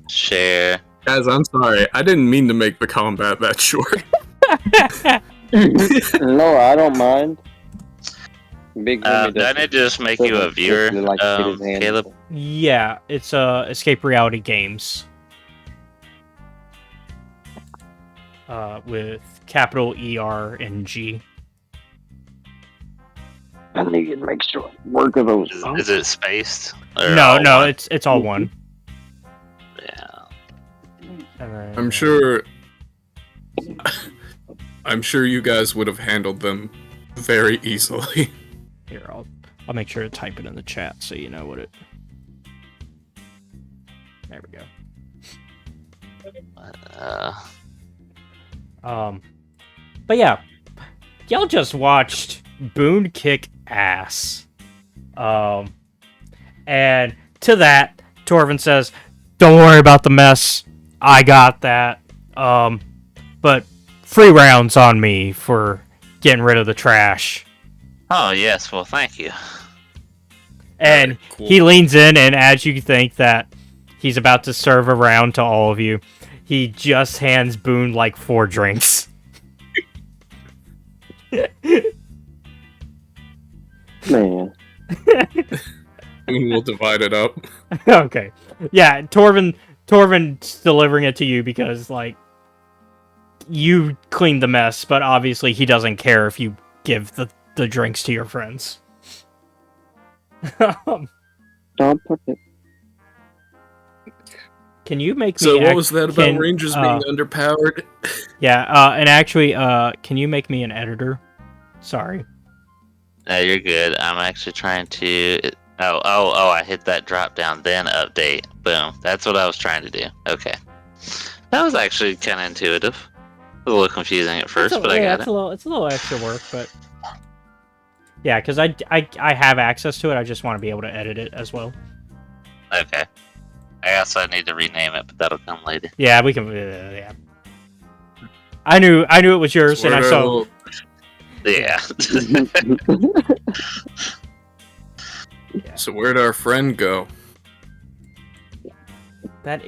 Share. Guys, I'm sorry. I didn't mean to make the combat that short. No, I don't mind. Big Do I need to just make you a viewer, like to get his hand. Caleb? Yeah, it's Escape Reality Games. With capital ER and G. I need to make sure work of those. Is it spaced? Or No, all no, one? it's all one. Yeah. And then, I'm sure. I'm sure you guys would have handled them very easily. Here, I'll make sure to type it in the chat so you know what it. There we go. But yeah, y'all just watched Boone kick ass. And to that, Torvin says, "Don't worry about the mess. I got that. But free rounds on me for getting rid of the trash." Oh, yes. Well, thank you. And Alright, cool. he leans in, and as you think that he's about to serve a round to all of you, he just hands Boone like 4 drinks. Man, And we'll divide it up. Okay. Yeah, Torvin's delivering it to you because, like, you cleaned the mess, but obviously he doesn't care if you give the drinks to your friends. don't put it. Can you make me... So what was that about can, Rangers being underpowered? Yeah, and actually, can you make me an editor? Sorry. No, you're good. I'm actually trying to... Oh, I hit that drop down, then update. Boom. That's what I was trying to do. Okay. That was actually kind of intuitive. A little confusing at first, but I got it. It's a little extra work, but... Yeah, because I have access to it, I just want to be able to edit it as well. Okay. I guess I need to rename it, but that'll come later. Yeah, we can... yeah. I knew it was yours, and I saw... Yeah. So where'd our friend go? That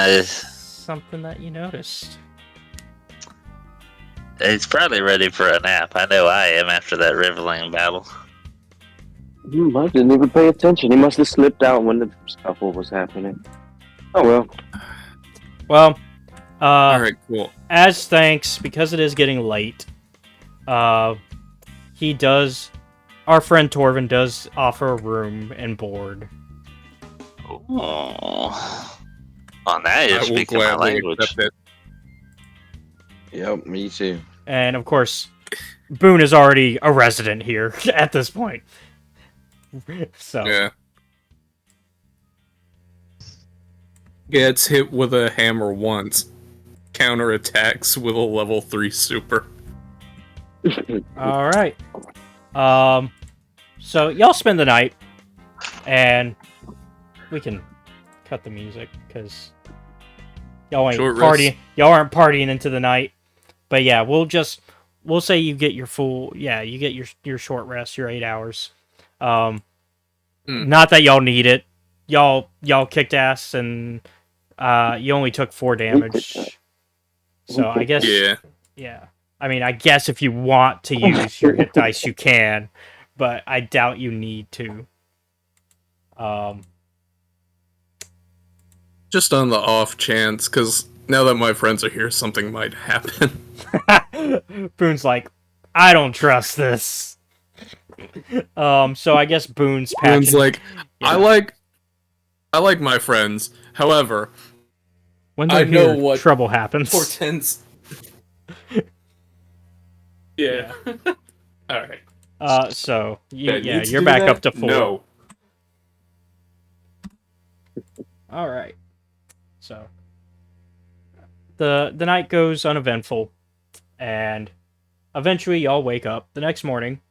is something that you noticed. He's probably ready for a nap. I know I am after that Riverling battle. I didn't even pay attention. He must have slipped out when the scuffle was happening. Oh well. Well, Alright, cool. as thanks, because it is getting late, he does... Our friend Torvin does offer a room and board. Oh. On that, you're I will speaking my gladly language. accept it. Yep, me too. And, of course, Boone is already a resident here at this point. So, Yeah. Gets hit with a hammer once. Counterattacks with a level 3 super. alright. So, y'all spend the night, and we can cut the music, because y'all ain't Short rest. y'all aren't partying into the night. But yeah, we'll say you get your full, you get your short rest, your 8 hours. Not that y'all need it. Y'all kicked ass, and you only took 4 damage. So I guess, yeah. I mean, I guess if you want to use your hit dice, you can, but I doubt you need to. Just on the off chance, because now that my friends are here, something might happen. Boone's like, I don't trust this. So I guess Boone's patching. Boone's like, Yeah. I like my friends. However, When they're I know here, what trouble happens. portents. Yeah. All right. So Ben, yeah, need to you're do back that? up to 4. No. All right. So the night goes uneventful, and eventually y'all wake up the next morning,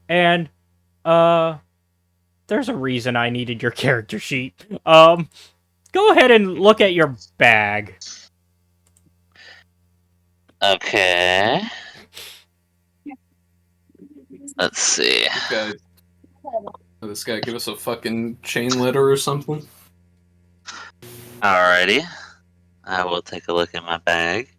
and there's a reason I needed your character sheet. Go ahead and look at your bag. Okay. Let's see. This guy give us a fucking chain letter or something? Alrighty. I will take a look at my bag.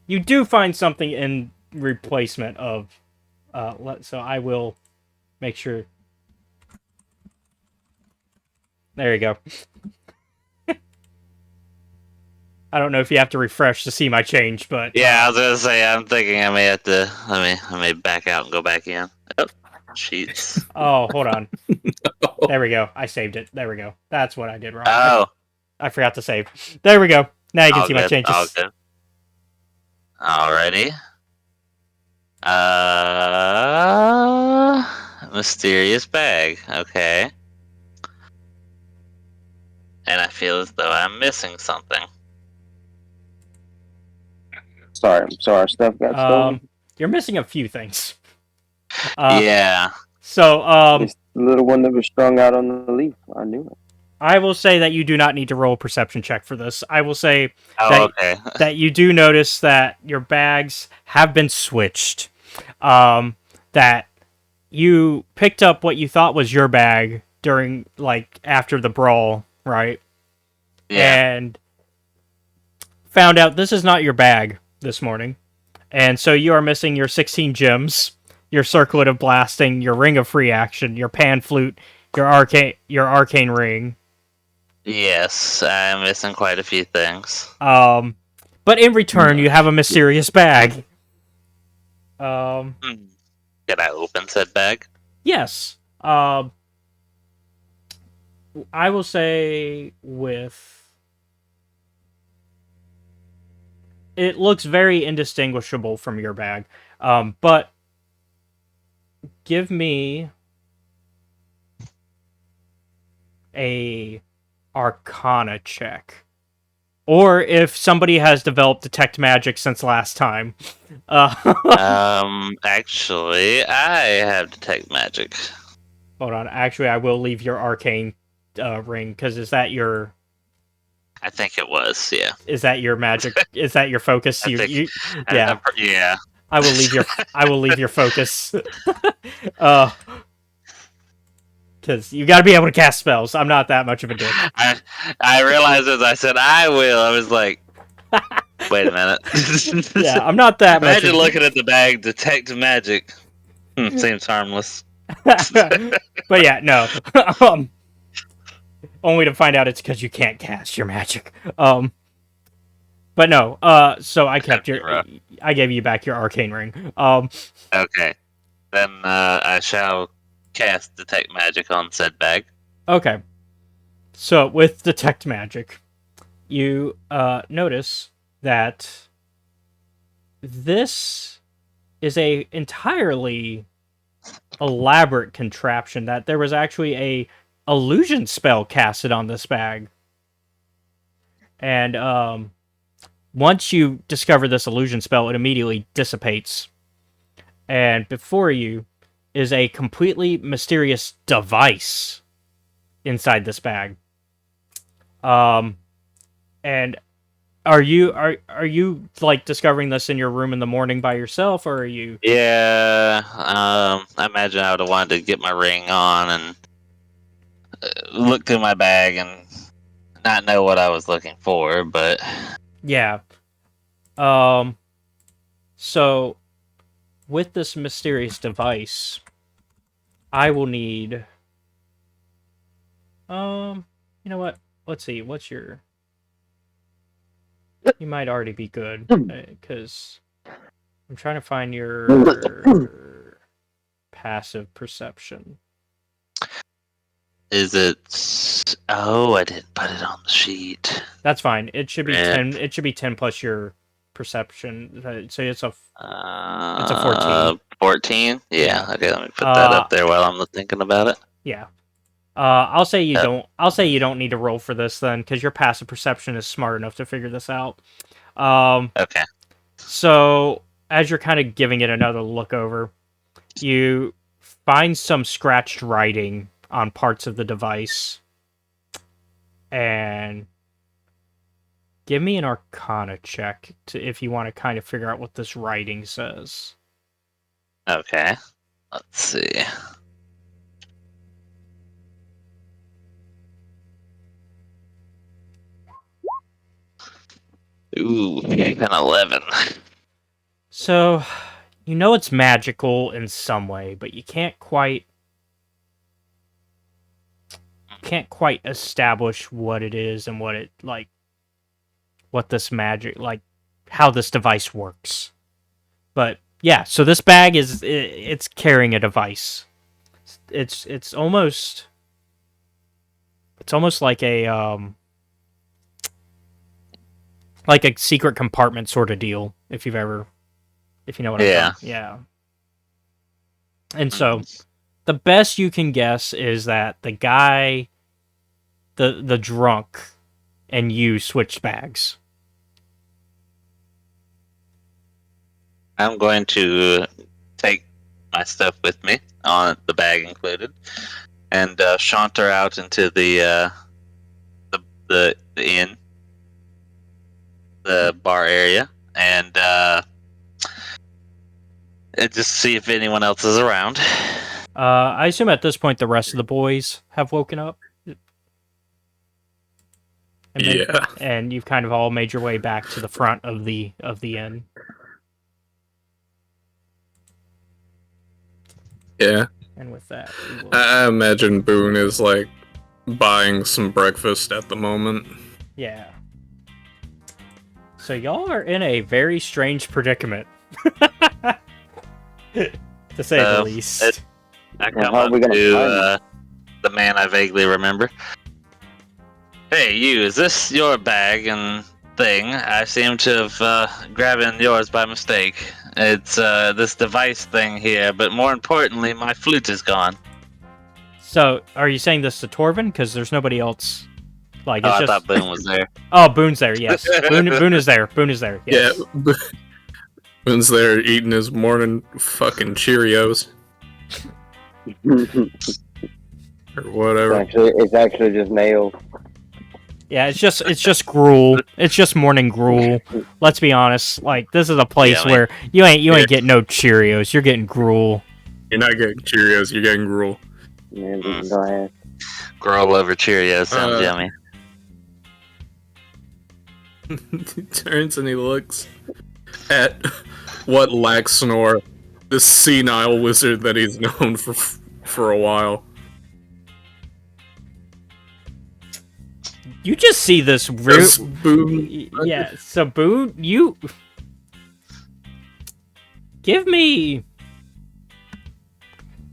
You do find something in replacement of. So I will make sure. There you go. I don't know if you have to refresh to see my change, but Yeah, I was gonna say. I'm thinking I may have to. I may back out and go back in. Oh, sheets. oh, hold on. There we go. I saved it. There we go. That's what I did wrong. Oh, I forgot to save. There we go. Now you can all see my good. changes. All good. Alrighty. Mysterious bag. Okay. And I feel as though I'm missing something. Sorry, so our stuff got stolen. You're missing a few things. Yeah. So, It's the little one that was strung out on the leaf. I knew it. I will say that you do not need to roll a perception check for this. I will say Oh, okay. that you do notice that your bags have been switched. That you picked up what you thought was your bag during, like, after the brawl, right? Yeah. And found out this is not your bag this morning. And so you are missing your 16 gems, your circlet of blasting, your ring of free action, your pan flute, your arcane ring. Yes, I'm missing quite a few things. But in return, you have a mysterious bag. Can I open said bag? Yes. I will say it looks very indistinguishable from your bag. But give me a Arcana check. Or if somebody has developed Detect Magic since last time. Actually, I have Detect Magic. Hold on. Actually, I will leave your Arcane ring, because is that your... I think it was, yeah. Is that your magic? Is that your focus? Yeah. Yeah. I will leave your focus. Because you got to be able to cast spells. I'm not that much of a dick. I realized as I said I will, I was like, wait a minute. Yeah, I'm not that much. Imagine looking at the bag, detect magic. Seems harmless. But yeah, no. Only to find out it's because you can't cast your magic. But no. So I gave you back your arcane ring. Okay. Then I shall cast detect magic on said bag. Okay. So with detect magic, you notice that this is a entirely elaborate contraption, that there was actually a illusion spell casted on this bag. And once you discover this illusion spell, it immediately dissipates. And before you is a completely mysterious device inside this bag. And are you like discovering this in your room in the morning by yourself, or are you? Yeah, I imagine I would have wanted to get my ring on and look through my bag and not know what I was looking for, but Yeah. So with this mysterious device, I will need. You know what? Let's see. What's your? You might already be good, because I'm trying to find your passive perception. is it? Oh, I didn't put it on the sheet. That's fine. It should be Yeah. 10. It should be 10 plus your perception. So it's a 14. 14? Yeah. Yeah. Okay, let me put that up there while I'm thinking about it. Yeah. I'll say you don't. I'll say you don't need to roll for this then, because your passive perception is smart enough to figure this out. Okay. So as you're kind of giving it another look over, you find some scratched writing on parts of the device, and give me an Arcana check if you want to kind of figure out what this writing says. Okay. Let's see. Ooh, an 11. So, you know it's magical in some way, but you can't quite establish what it is and what it like what this magic like how this device works. But yeah, so this bag it's carrying a device. It's almost like a secret compartment sort of deal if you know what I'm talking. Yeah. And so the best you can guess is that the guy the drunk and you switched bags. I'm going to take my stuff with me, on the bag included, and saunter out into the inn, the bar area, and just see if anyone else is around. I assume at this point the rest of the boys have woken up. Yeah. And you've kind of all made your way back to the front of the inn. Yeah. And with that, we will... I imagine Boone is like buying some breakfast at the moment. Yeah. So y'all are in a very strange predicament. To say the least. I Well, come how are up we gonna to find the man I vaguely remember. Hey, you, is this your bag and thing? I seem to have grabbed yours by mistake. It's this device thing here, but more importantly, my flute is gone. So, are you saying this to Torvin? Because there's nobody else. Like, Oh, it's I just... thought Boone was there. Oh, Boone's there, yes. Boone is there. Boone is there, yes. Yeah. Boone's there eating his morning fucking Cheerios. Or whatever. It's actually just nails. Yeah, it's just gruel. It's just morning gruel. Let's be honest. Like, this is a place where you ain't getting no Cheerios. You're getting gruel. You're not getting Cheerios, you're getting gruel. Man, go ahead. Growl over Cheerios sounds yummy. He turns and he looks at what Laxnor, this senile wizard that he's known for a while. You just see this Does Boone... Yeah, so Boone, you give me.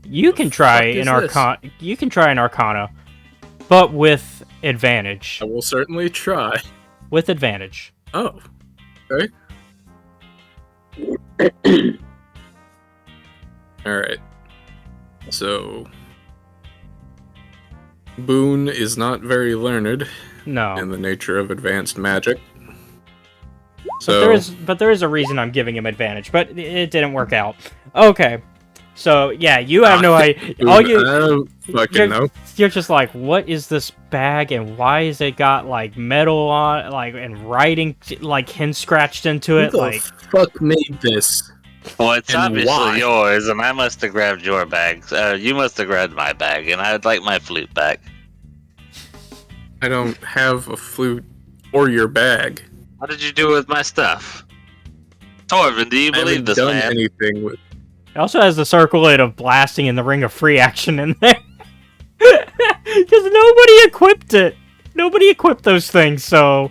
You can try an arcana. You can try an arcana, but with advantage. I will certainly try. With advantage. Oh, okay. Alright. So, Boone is not very learned No. in the nature of advanced magic. So, but there is a reason I'm giving him advantage, but it didn't work out. Okay. So, yeah, you have no idea. Dude, All I don't fucking know. You're just like, what is this bag and why is it got, like, metal on, like, and writing, like, hand scratched into it? Who the Like, fuck made this? Well, it's And obviously why? yours, and I must have grabbed your bag. You must have grabbed my bag, and I'd like my flute back. I don't have a flute or your bag. What did you do with my stuff? Torvin, do you I believe haven't this done man? anything with. it also has the circlet of blasting and the ring of free action in there. Because nobody equipped it. Nobody equipped those things, so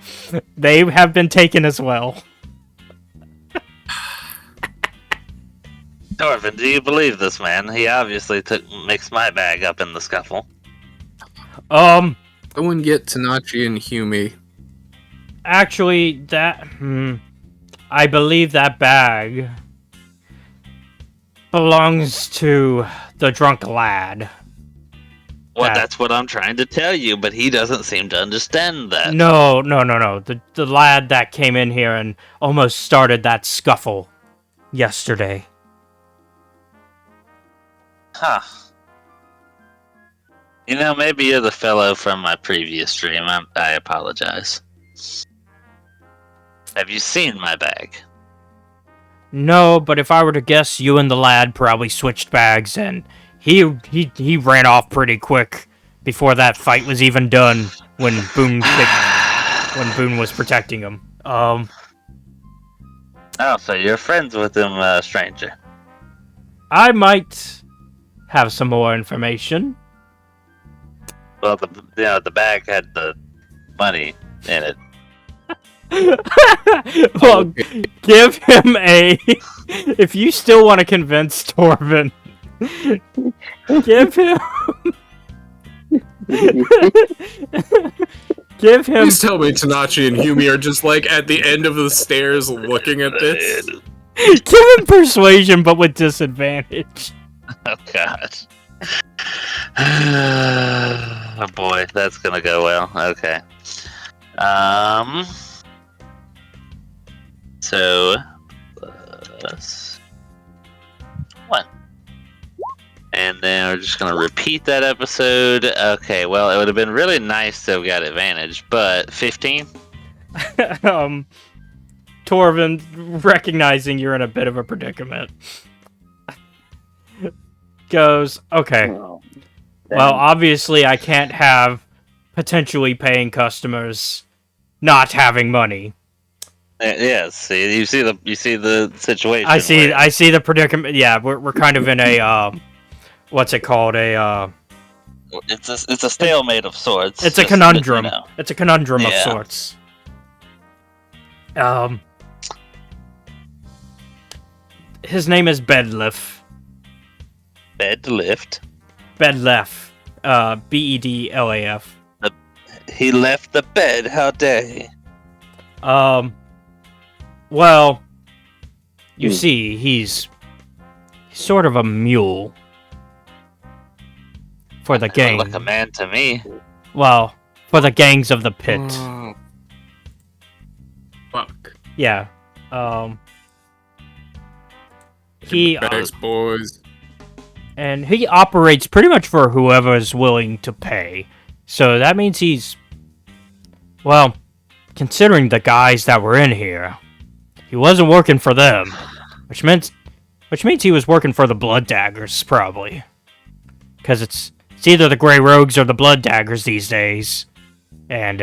they have been taken as well. Torvin, do you believe this man? He obviously mixed my bag up in the scuffle. Go and get Tanachi and Humi. Actually, I believe that bag belongs to the drunk lad. Well, that's what I'm trying to tell you, but he doesn't seem to understand that. No. The lad that came in here and almost started that scuffle yesterday. Huh. You know, maybe you're the fellow from my previous stream. I apologize. Have you seen my bag? No, but if I were to guess, you and the lad probably switched bags, and he ran off pretty quick before that fight was even done. When Boone was protecting him. Oh, so you're friends with him, stranger. I might have some more information. Well, the bag had the money in it. Well, Okay. give him a. If you still want to convince Torvin, give him. Give him. Please tell me Tanachi and Yumi are just like at the end of the stairs looking at this. Give him persuasion, but with disadvantage. Oh god. Oh boy, that's gonna go well. Okay. So plus 1. And then we're just gonna repeat that episode. Okay, well it would have been really nice to have got advantage, but 15? Torvin, recognizing you're in a bit of a predicament, goes, okay, Oh, well, damn. obviously I can't have potentially paying customers not having money. Yeah, see, you see the situation. I see where- I see the predicament. Yeah, we're kind of in a what's it called? It's a stalemate of sorts. It's a just, conundrum. you know. It's a conundrum of Yeah. sorts. His name is Bedliff. Bed lift. Bedlef. Bedlaf. He left the bed. How dare he? Well, you Hmm. see, he's sort of a mule for the gang. Like a man to me. Well, for the gangs of the pit. Oh. Fuck. Yeah. He Thanks, boys. and he operates pretty much for whoever is willing to pay. So that means he's, well, considering the guys that were in here, he wasn't working for them, which means he was working for the Blood Daggers, probably, because it's either the Grey Rogues or the Blood Daggers these days, and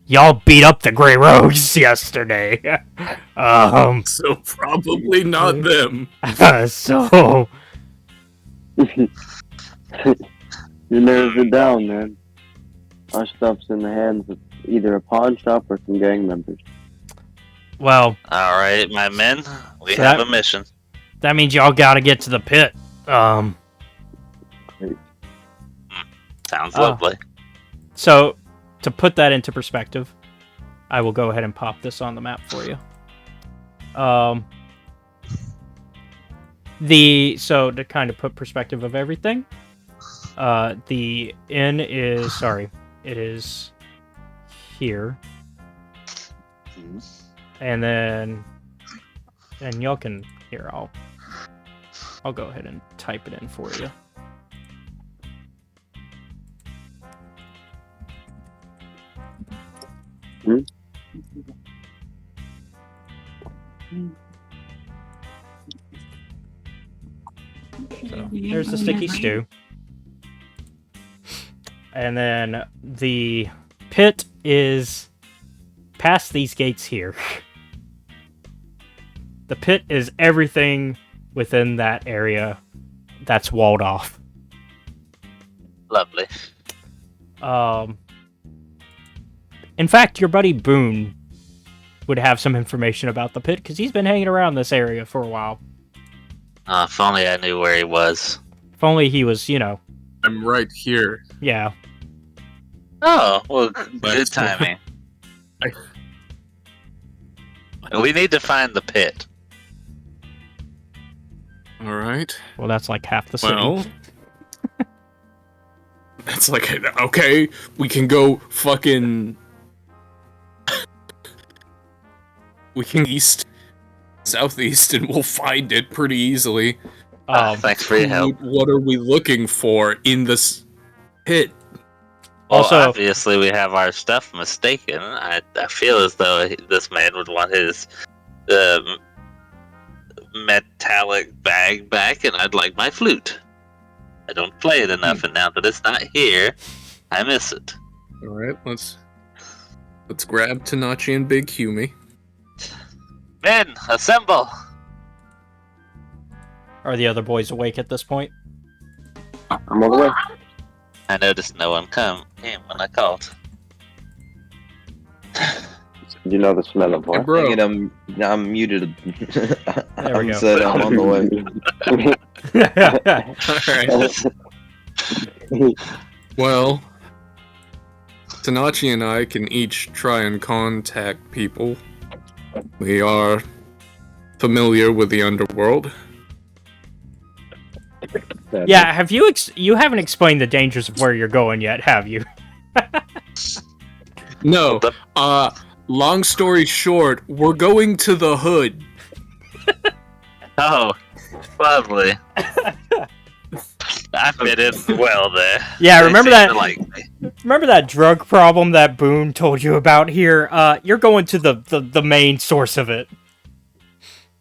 y'all beat up the Grey Rogues yesterday. So probably not them. So You narrowed it down, man. Our stuff's in the hands of either a pawn shop or some gang members. well, All right, my men. We So have that- a mission. that means y'all gotta get to the pit. Sounds Oh. lovely. So, to put that into perspective, I will go ahead and pop this on the map for you. So to kind of put perspective of everything, the inn is, it is here, and then, and y'all can, here, I'll go ahead and type it in for you. So there's the sticky stew. And then the pit is past these gates here. The pit is everything within that area that's walled off. Lovely. In fact, your buddy Boone would have some information about the pit because he's been hanging around this area for a while. If only I knew where he was. If only he was, I'm right here. yeah. Oh, well, good That's- timing. We need to find the pit. All right. Well, that's like half the city. Well, it's like, okay, we can go fucking. We can southeast, and we'll find it pretty easily. Thanks for your help. What are we looking for in this pit? Also- Well, obviously, we have our stuff mistaken. I feel as though this man would want his metallic bag back, and I'd like my flute. I don't play it enough, and now that it's not here, I miss it. All right, let's grab Tanachi and Big Humi. Men, assemble! Are the other boys awake at this point? I'm on the way. I noticed no one came when I called. You know the smell of Hey, what? bro. Dang it, I'm muted. There we I'm go. said I'm on the way. Alright. Well, Tanachi and I can each try and contact people. We are familiar with the underworld. Yeah, have you you haven't explained the dangers of where you're going yet, have you? No, long story short, we're going to the hood. Oh, lovely. I fit in well there. Yeah, They remember seem that- to like me. Remember that drug problem that Boone told you about here? You're going to the main source of it.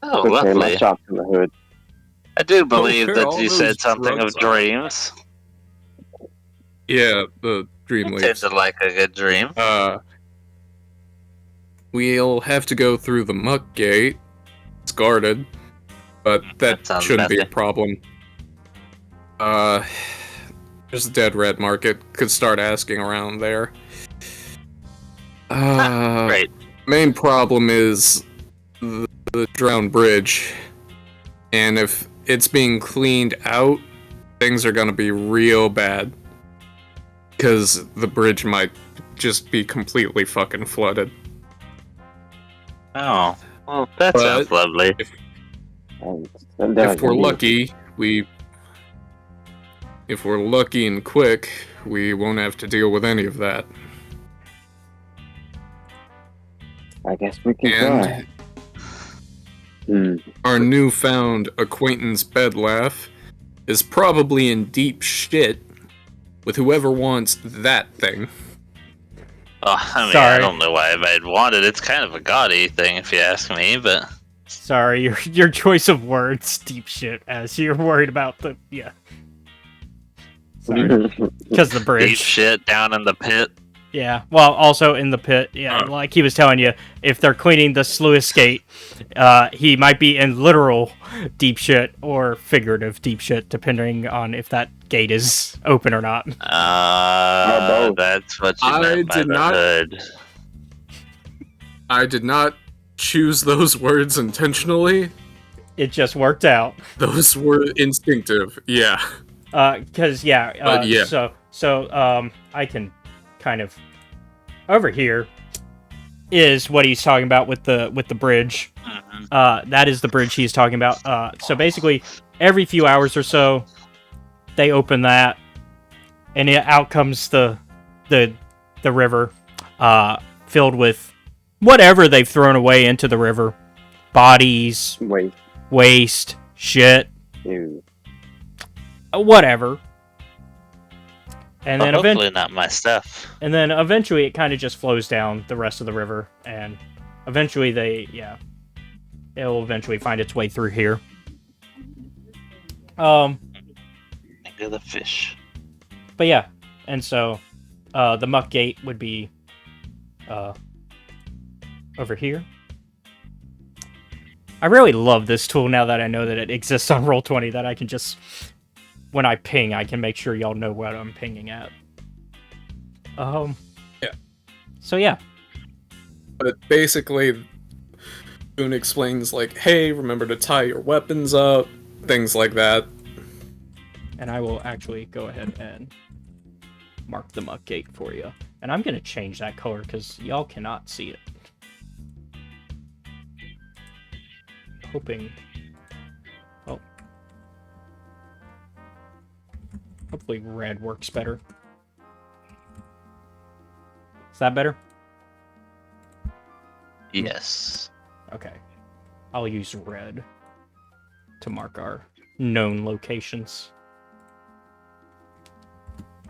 Oh, Okay, my lovely. shop's in the hood. I do believe where that all you those said something of drugs are. dreams. Yeah, the dream I tend leaves. to like a good dream. We'll have to go through the muck gate. It's guarded, but that That sounds shouldn't be a messy. problem. There's a dead red market. Could start asking around there. Great. Main problem is the drowned bridge, and if it's being cleaned out, things are gonna be real bad. Because the bridge might just be completely fucking flooded. Oh, well, that But- sounds lovely. If we're lucky, if we're lucky and quick, we won't have to deal with any of that. I guess we can try. And our newfound acquaintance Bedlaugh is probably in deep shit with whoever wants that thing. Oh, I mean, Sorry. I don't know why I'd want it. It's kind of a gaudy thing, if you ask me, but... Sorry, your choice of words, deep shit, as you're worried about the... Yeah. Sorry. Because the Deep bridge. shit down in the pit. Yeah, well, also in the pit, yeah, like he was telling you, if they're cleaning the sluice gate, he might be in literal deep shit or figurative deep shit, depending on if that gate is open or not. both. That's what you I meant by did the not- hood. I did not choose those words intentionally. It just worked out. Those were instinctive. Yeah. Because, yeah, But yeah. So, I can kind of... Over here is what he's talking about with the bridge. Mhm. That is the bridge he's talking about. So basically, every few hours or so, they open that, and out comes the river, filled with whatever they've thrown away into the river, bodies, Wait. waste, shit, Ew. whatever. And Well, then hopefully not my stuff. eventually it kind of just flows down the rest of the river, and eventually it'll eventually find its way through here. Think of the fish. But yeah, and so the muck gate would be over here. I really love this tool now that I know that it exists on Roll20, that I can just, when I ping, I can make sure y'all know what I'm pinging at. Yeah. So yeah. But basically, Boone explains, like, hey, remember to tie your weapons up, things like that. And I will actually go ahead and mark the muck gate for you. And I'm going to change that color because y'all cannot see it. Hoping... Oh. Hopefully red works better. Is that better? Yes. Okay. I'll use red to mark our known locations.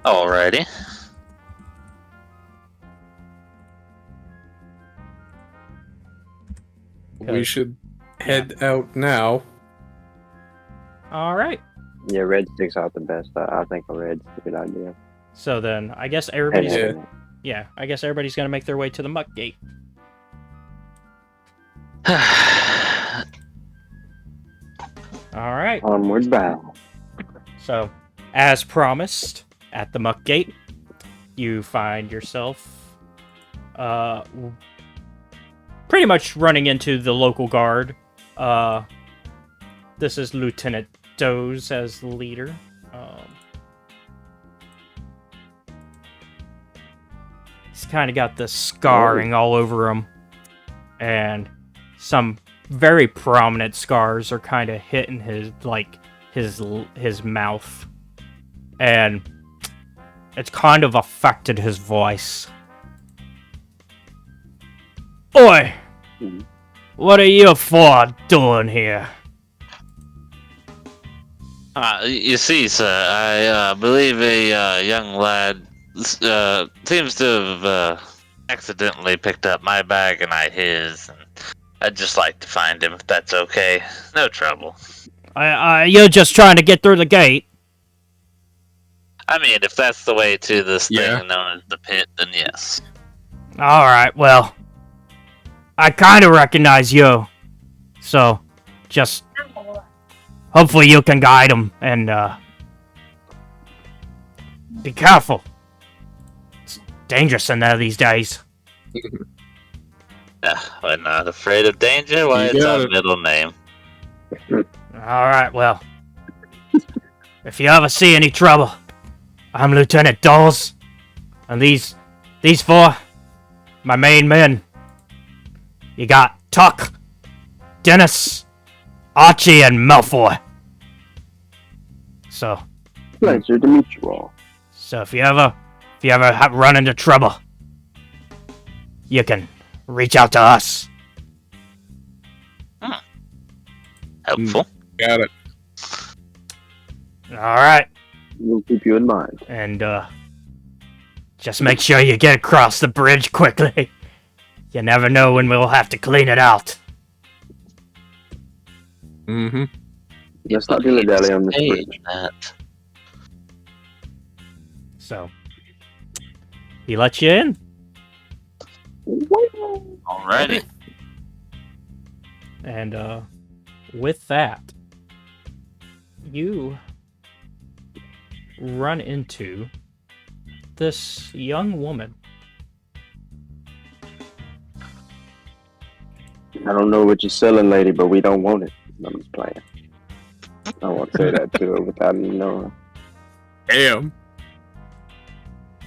Alrighty. We Okay. should head out now. Alright. Yeah, red sticks out the best. I think a red's a good idea. So then, I guess everybody's... Yeah. Yeah, I guess everybody's gonna make their way to the muck gate. All right. Onward bound. So, as promised, at the Muck Gate, you find yourself pretty much running into the local guard. This is Lieutenant Doze as the leader. He's kind of got this scarring all over him, and some very prominent scars are kind of hitting his mouth, and it's kind of affected his voice. Oi! What are you four doing here? You see, sir, I believe a young lad seems to have accidentally picked up my bag and I his, and I'd just like to find him if that's okay. No trouble. You're just trying to get through the gate. I mean, if that's the way to this Yeah. thing known as the pit, then yes. Alright, well, I kind of recognize you. So, just hopefully you can guide him and be careful. It's dangerous in there these days. I'm not afraid of danger. Why, You it's got our it. middle name. Alright, well, if you ever see any trouble, I'm Lieutenant Dawes, and these four, my main men. You got Tuck, Dennis, Archie, and Malfoy. So Pleasure to meet you all. if you ever run into trouble, you can reach out to us. Helpful. Got it. Alright, We'll keep you in mind. and just make sure you get across the bridge quickly. You never know when we'll have to clean it out. Mm-hmm. Let's not dilly-dally on this bridge. That. So, he lets you in. Alrighty. And with that, you run into this young woman. I don't know what you're selling, lady, but we don't want it. I'm just playing. I won't say that to her without even knowing. Damn.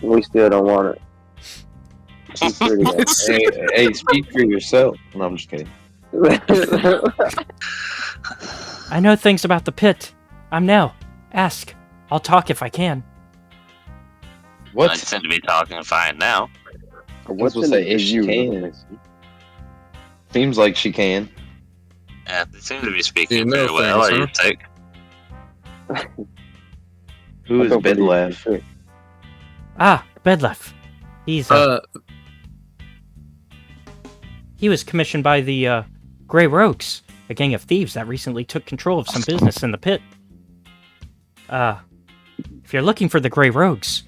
We still don't want it. She's pretty good. Hey, speak for yourself. No, I'm just kidding. I know things about the pit. I'm Nell. Ask. I'll talk if I can. I What? seem to be talking fine now. What's will in say it for if she you? can. little missy? Seems like she can. They seem to be speaking You know very well. Are things, you sick? Who I is don't believe Bedlaugh? you're sick. Ah, Bedleth. He's he was commissioned by the Grey Rogues, a gang of thieves that recently took control of some business in the pit. If you're looking for the Grey Rogues,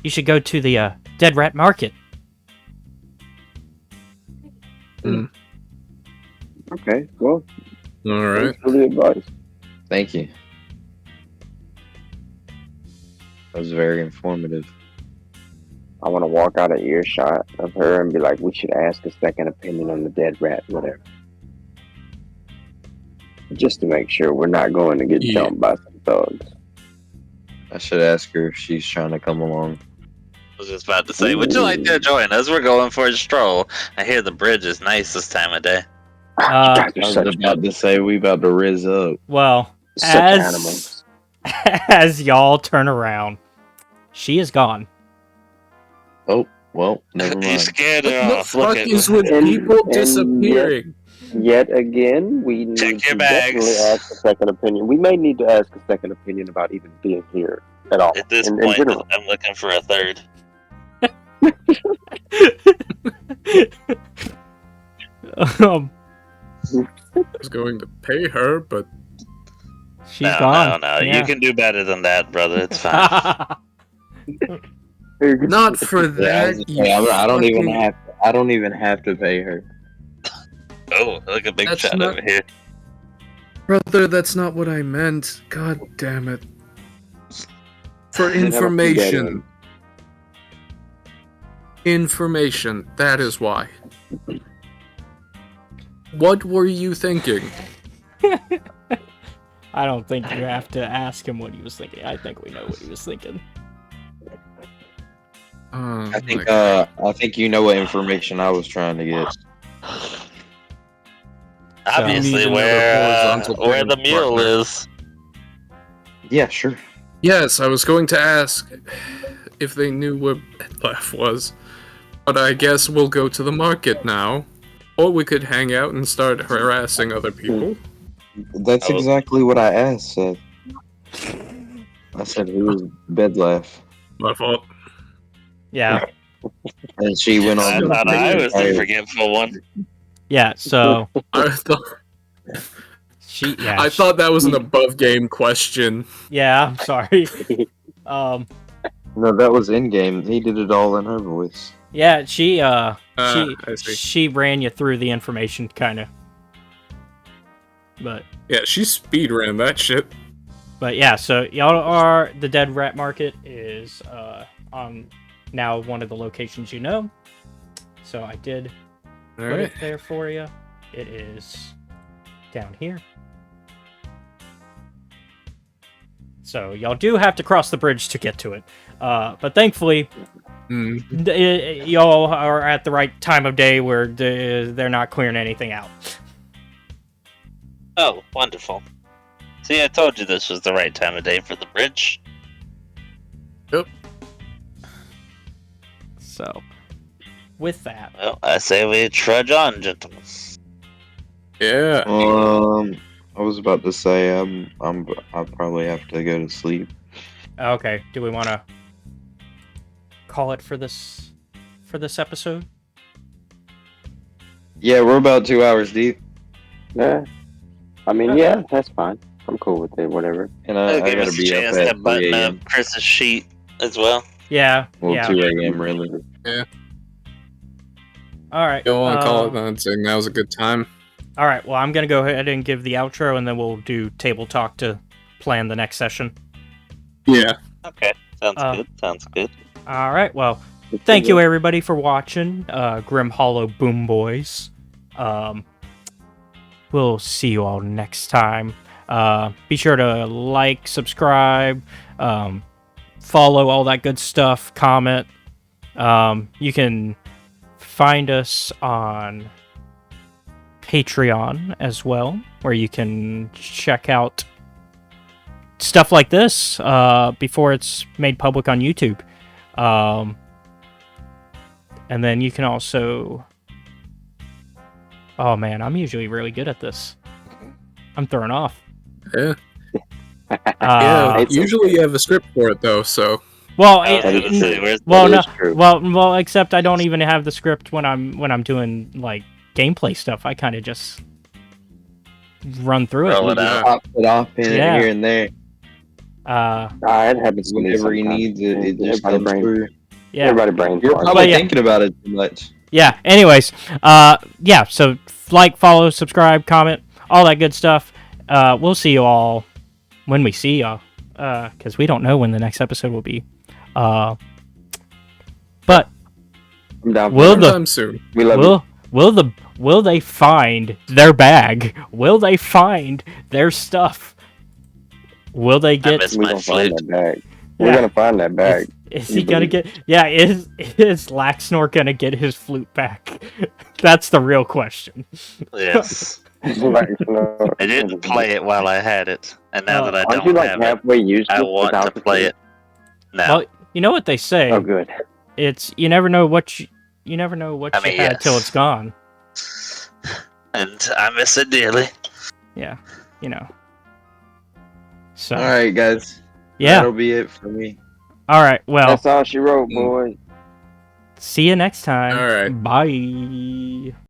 you should go to the Dead Rat Market. Okay, well, All right. thanks for the advice. Thank you. That was very informative. I want to walk out of earshot of her and be like, we should ask a second opinion on the dead rat, whatever. Just to make sure we're not going to get Yeah. jumped by some thugs. I should ask her if she's trying to come along. I was just about to say, would you like to join us? We're going for a stroll. I hear the bridge is nice this time of day. Uh, God, I you're was such, about to say we about to riz up. Well, such as animals. as y'all turn around, she is gone. Oh, well, never You mind. scared her What the off. Look fuck at is with And- people and disappearing? Yet again, we need Check your to bags. definitely ask a second opinion. We may need to ask a second opinion about even being here at all. At this in point, general. I'm looking for a third. I was going to pay her, but She's no, gone. no. Yeah. You can do better than that, brother. It's fine. not for Yeah, I, that. was just you saying, I don't even fucking- have. I don't even have to pay her. Oh, look at Big That's Shot not- over here. Brother, that's not what I meant. God damn it. For Didn't have a few dead information. ends. Information, that is why. What were you thinking? I don't think you have to ask him what he was thinking. I think we know what he was thinking. I think you know what information I was trying to get. Obviously, need another horizontal where the business mule partner. is. Yeah, sure. Yes, I was going to ask if they knew where Bedlaugh was. But I guess we'll go to the market now. Or we could hang out and start harassing other people. That's Oh. exactly what I asked, Seth. I said, who's Bedlaugh? My fault. Yeah. And she went I on. thought I was the entire- forgetful one. Yeah, so I thought yeah. I thought that was an above game question. Yeah, I'm sorry. No, that was in game. He did it all in her voice. Yeah, she I see. she ran you through the information kinda. Yeah, she speedran that shit. But yeah, so y'all are the Dead Rat Market is on now one of the locations you know. So I did put Alright. it there for you. It is down here. So y'all do have to cross the bridge to get to it. But thankfully, y'all are at the right time of day where they're not clearing anything out. Oh, wonderful. See, I told you this was the right time of day for the bridge. So, with that, Well, I say we trudge on, gentlemen. Yeah. I was about to say I'll probably have to go to sleep. okay. Do we want to call it for this episode? Yeah, we're about 2 hours deep, Yeah. I mean, yeah, that's fine. I'm cool with it, whatever. and It'll I give gotta us a be up chance at to 3 button a.m. up Chris's sheet as well. Yeah. Well, yeah. 2 a.m. really. All right. You want to call it then? Saying now's a good time. All right. Well, I'm gonna go ahead and give the outro, and then we'll do table talk to plan the next session. Yeah. Okay, sounds Uh, good. Sounds good. All right. Well, thank you everybody for watching Grim Hollow Boom Boys. We'll see you all next time. Be sure to like, subscribe, follow, all that good stuff, comment. You can find us on Patreon as well, where you can check out stuff like this before it's made public on YouTube. And then you can also... Oh man, I'm usually really good at this. I'm thrown off. Yeah. Uh, Yeah. Usually you have a script for it though, so. well, I was gonna say, where's well, That no, is true. well, except I don't even have the script when I'm doing like gameplay stuff. I kind of just run through Roll it. it out. Pop it off in Yeah. here and there. It happens to me Whenever he sometimes. needs it, it just Everybody comes brain- through. Yeah, Everybody brain You're farts. probably yeah. thinking about it too much. yeah. Anyways, yeah. So like, follow, subscribe, comment, all that good stuff. We'll see you all when we see y'all, because we don't know when the next episode will be. But I'm down for Will it. the- Sometime soon. We love you. will they find their bag? Will they find their stuff? Will they I get? miss We're my gonna find flute. that bag. Yeah. We're gonna find that bag. Is You he gonna believe get? Yeah, is Laxnor gonna get his flute back? That's the real question. Yes. Like, you know, I didn't play it while I had it, and now that I Aren't you don't like have it, halfway used I it want to without the play flute? it now. Well, you know what they say. Oh, good. It's you never know what you never know what I you mean, had yes. till it's gone. And I miss it dearly. Yeah, you know. So All right, guys. yeah. That'll be it for me. All right. Well, That's all she wrote, boy. see you next time. All right. Bye.